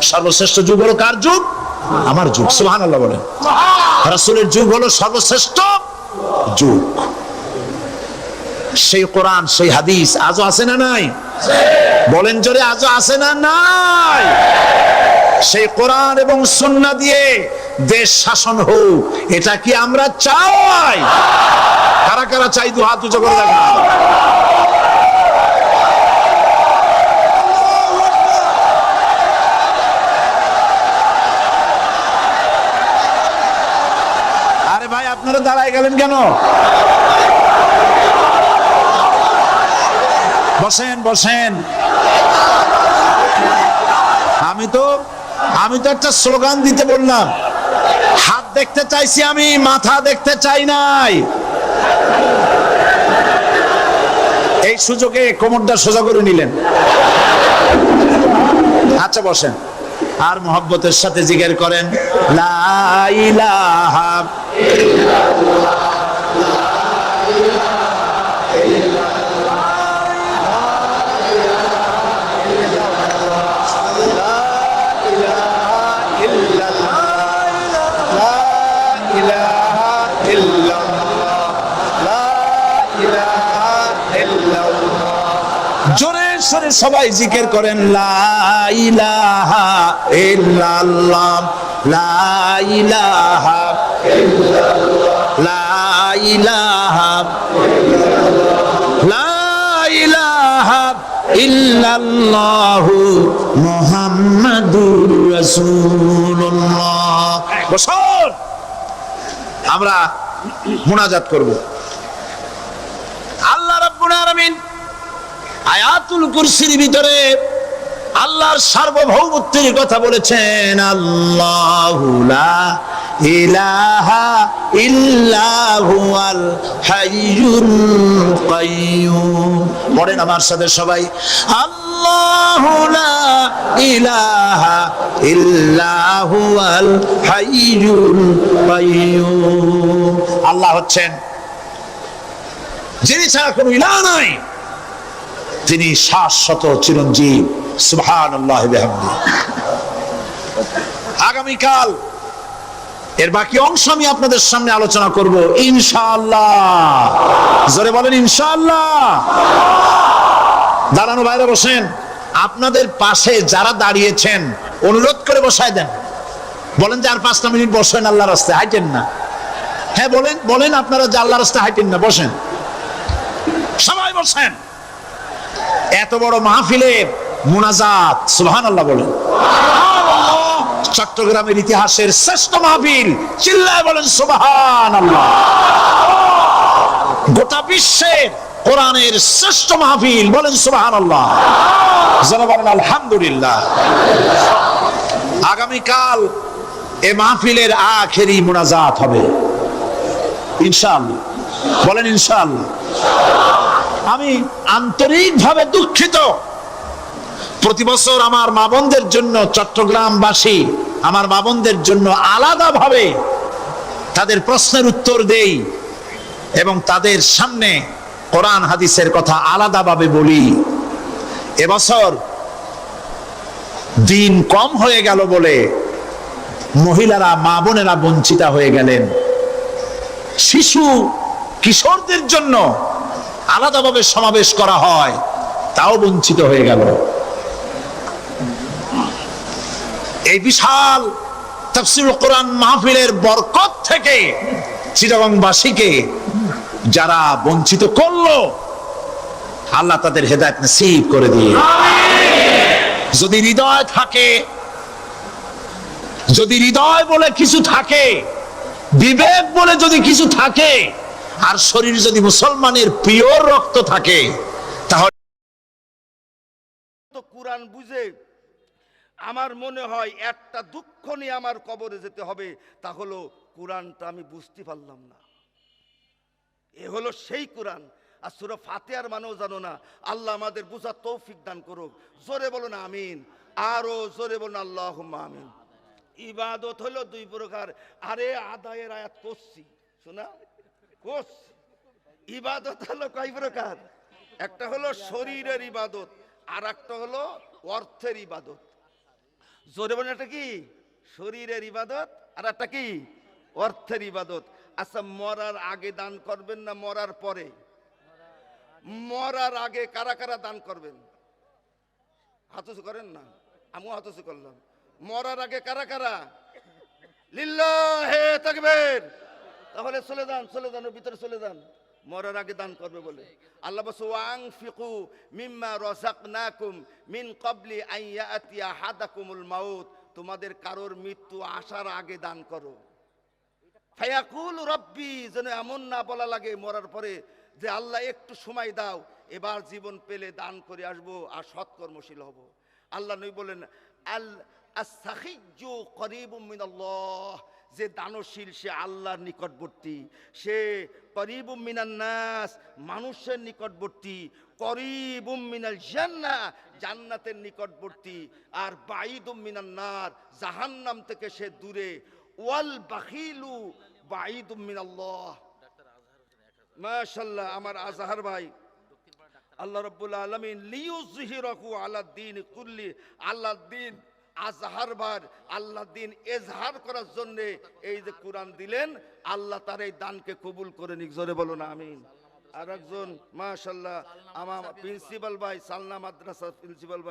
সর্বশ্রেষ্ঠ যুগ হলো কার যুগ? আমার যুগ। সুবহানাল্লাহ বলেন। রাসূলের যুগ হলো সর্বশ্রেষ্ঠ যুগ। সেই কোরআন, সেই হাদিস আজও আছে না নাই? বলেন জোরে, আজও আছে না নাই? সেই কোরআন এবং সুন্নাহ দিয়ে দেশ শাসন হোক, এটা কি আমরা চাই? কারা কারা চাই? দু হাত উঁচু করে দেখান। আরে ভাই, আপনারা দাঁড়ায় গেলেন কেন? বসেন বসেন। আমি তো একটা স্লোগান দিতে বললাম, হাত দেখতে চাইছি আমি, মাথা দেখতে চাই নাই। এই সুযোগে কোমরটা সোজা করে নিলেন। আচ্ছা বসেন, আর মহব্বতের সাথে জিকির করেন, লা ইলাহা জোরে সরে সবাই জিকির করেন, লা ইলাহা ইল্লাল্লাহ, লা ইলাহা ইল্লাল্লাহ, লা ইলাহা ইল্লাল্লাহ, লা ইলাহা ইল্লাল্লাহু মুহাম্মাদুর রাসূলুল্লাহ। বসুন, আমরা মুনাজাত করব। আল্লাহ রাব্বুল আলামিন আয়াতুল কুরসির ভিতরে আল্লাহর সার্বভৌমত্বের কথা বলেছেন, আল্লাহু লা ইলাহা ইল্লা হুয়াল হাইয়ুল কাইয়্যুম। পড়েন আমার সাথে সবাই, আল্লাহু লা ইলাহা ইল্লা হুয়াল হাইয়ুল কাইয়্যুম। আল্লাহ হচ্ছেন যিনি ছাড়া কোনো ইলাহ নাই, তিনি শাশ্বত চিরঞ্জীব। সুবহানাল্লাহ বিহামদি। আগামীকাল এর বাকি অংশ আমি আপনাদের সামনে আলোচনা করব ইনশাআল্লাহ। জোরে বলেন ইনশাআল্লাহ। দাঁড়ানো বাইরে বসেন, আপনাদের পাশে যারা দাঁড়িয়েছেন অনুরোধ করে বসায় দেন। বলেন যে আর 5টা মিনিট বসেন, আল্লাহর রাস্তায় হাঁটেন না। হ্যাঁ বলেন, বলেন আপনারা যে আল্লাহর রাস্তায় হাঁটেন না, বসেন, সবাই বসেন। এত বড় মাহফিলে মুনাজাত, সুবহানাল্লাহ বলেন। চট্টগ্রামের ইতিহাসের শ্রেষ্ঠ মাহফিল, চিল্লায় বলেন সুবহানাল্লাহ। গোটা বিশ্বের কোরআনের শ্রেষ্ঠ মাহফিল, বলেন সুবহানাল্লাহ। যারা বলেন আলহামদুলিল্লাহ। আগামীকাল এই মাহফিলের আখেরি মুনাজাত হবে ইনশাআল্লাহ, বলেন ইনশাআল্লাহ। আমি আন্তরিকভাবে দুঃখিত, প্রতি বছর আমার মা বোনদের জন্য, চট্টগ্রামবাসী আমার মা বোনদের জন্য আলাদাভাবে তাদের প্রশ্নের উত্তর দেই এবং তাদের সামনে কোরআন হাদিসের কথা আলাদাভাবে বলি। এবছর দিন কম হয়ে গেল বলে মহিলারা, মা বোনেরা বঞ্চিত হয়ে গেলেন। শিশু কিশোরদের জন্য আলাদাভাবে সমাবেশ করা হয়, তাও বঞ্চিত হয়ে গেল। এই বিশাল তাফসীরুল কোরআন মাহফিলের বরকত থেকে চিটাগংবাসীকে যারা বঞ্চিত করলো, আল্লাহ তাদের হেদায়েত নসিব করে দিয়ে। যদি হৃদয় থাকে, যদি হৃদয় বলে কিছু থাকে, বিবেক বলে যদি কিছু থাকে, আর শরীর যদি মুসলমানের পিওর রক্ত থাকে, তাহলে কুরআন বুঝে আমার মনে হয় একটা দুঃখ নিয়ে আমার কবরে যেতে হবে, তা হলো কুরআনটা আমি বুঝতে পারলাম না। এ হলো সেই কুরআন। আর সূরা ফাতিহার মানেও জানো না। আল্লাহ আমাদের বুঝার তৌফিক দান করুক। জোরে বলুন আমিন, আরো জোরে বলুন আল্লাহুম্মা আমিন। ইবাদত হলো 2 প্রকার। আরে আদায়ের আয়াত করছি, শোনা করছি। ইবাদত হলো কয় প্রকার? একটা হলো শরীরের ইবাদত, আর একটা হলো অর্থের ইবাদত। জোরে বলেন, একটা কি শরীরের ইবাদত, আর একটা কি অর্থের ইবাদত। আচ্ছা, মরার আগে দান করবেন না মরার পরে? মরার আগে কারা কারা দান করবেন? হাতুসু করেন না, আমিও হাতুসু করলাম। মরার আগে কারা কারা? লিল্লাহে তাকবীর। তাহলে চলে যান, চলে যান, ভিতরে চলে যান। মরার আগে দান করবে বলে আল্লাহ বলছে, ওয়ানফিকু মিম্মা রাযাকনাকুম মিন ক্বাবলি আন ইয়াতিয়া আহাদাকুমুল মাউত। তোমাদের কারোর মৃত্যু আসার আগে দান করো। ফায়াকুল রব্বি, যেন এমন না বলা লাগে মরার পরে যে আল্লাহ একটু সময় দাও, এবার জীবন পেলে দান করে আসবো আর সৎকর্মশীল হব। আল্লাহ নবী বলেন, আল আস-সাখিয়্যু করিবুম মিনাল্লাহ, যে দানশীল সে আল্লাহর নিকটবর্তী, সে করিবুম মিনান নাস, মানুষের নিকটবর্তী, করিবুম মিনাল জান্নাহ, জান্নাতের নিকটবর্তী, আর বাঈদুম মিনান নার, জাহান্নাম থেকে সে দূরে। ওয়াল বাখিলু বাঈদুম মিনাল্লাহ। মাশাআল্লাহ, আমার আজহার ভাই, আল্লাহ রাব্বুল আলামিন লিইয়ুযহিরাহু আলাদ দ্বীন কুল্লি, আল্লাহর দ্বীন আজহার ভার, আল্লাহর দ্বীন এজহার করার জন্য এই যে কুরআন দিলেন, আল্লাহ তার এই দানকে কবুল করে নিক। জোরে বলো না আমিন। আর একজন মাশাআল্লাহ আমার প্রিন্সিপাল ভাই, সালনা মাদ্রাসার প্রিন্সিপাল ভাই।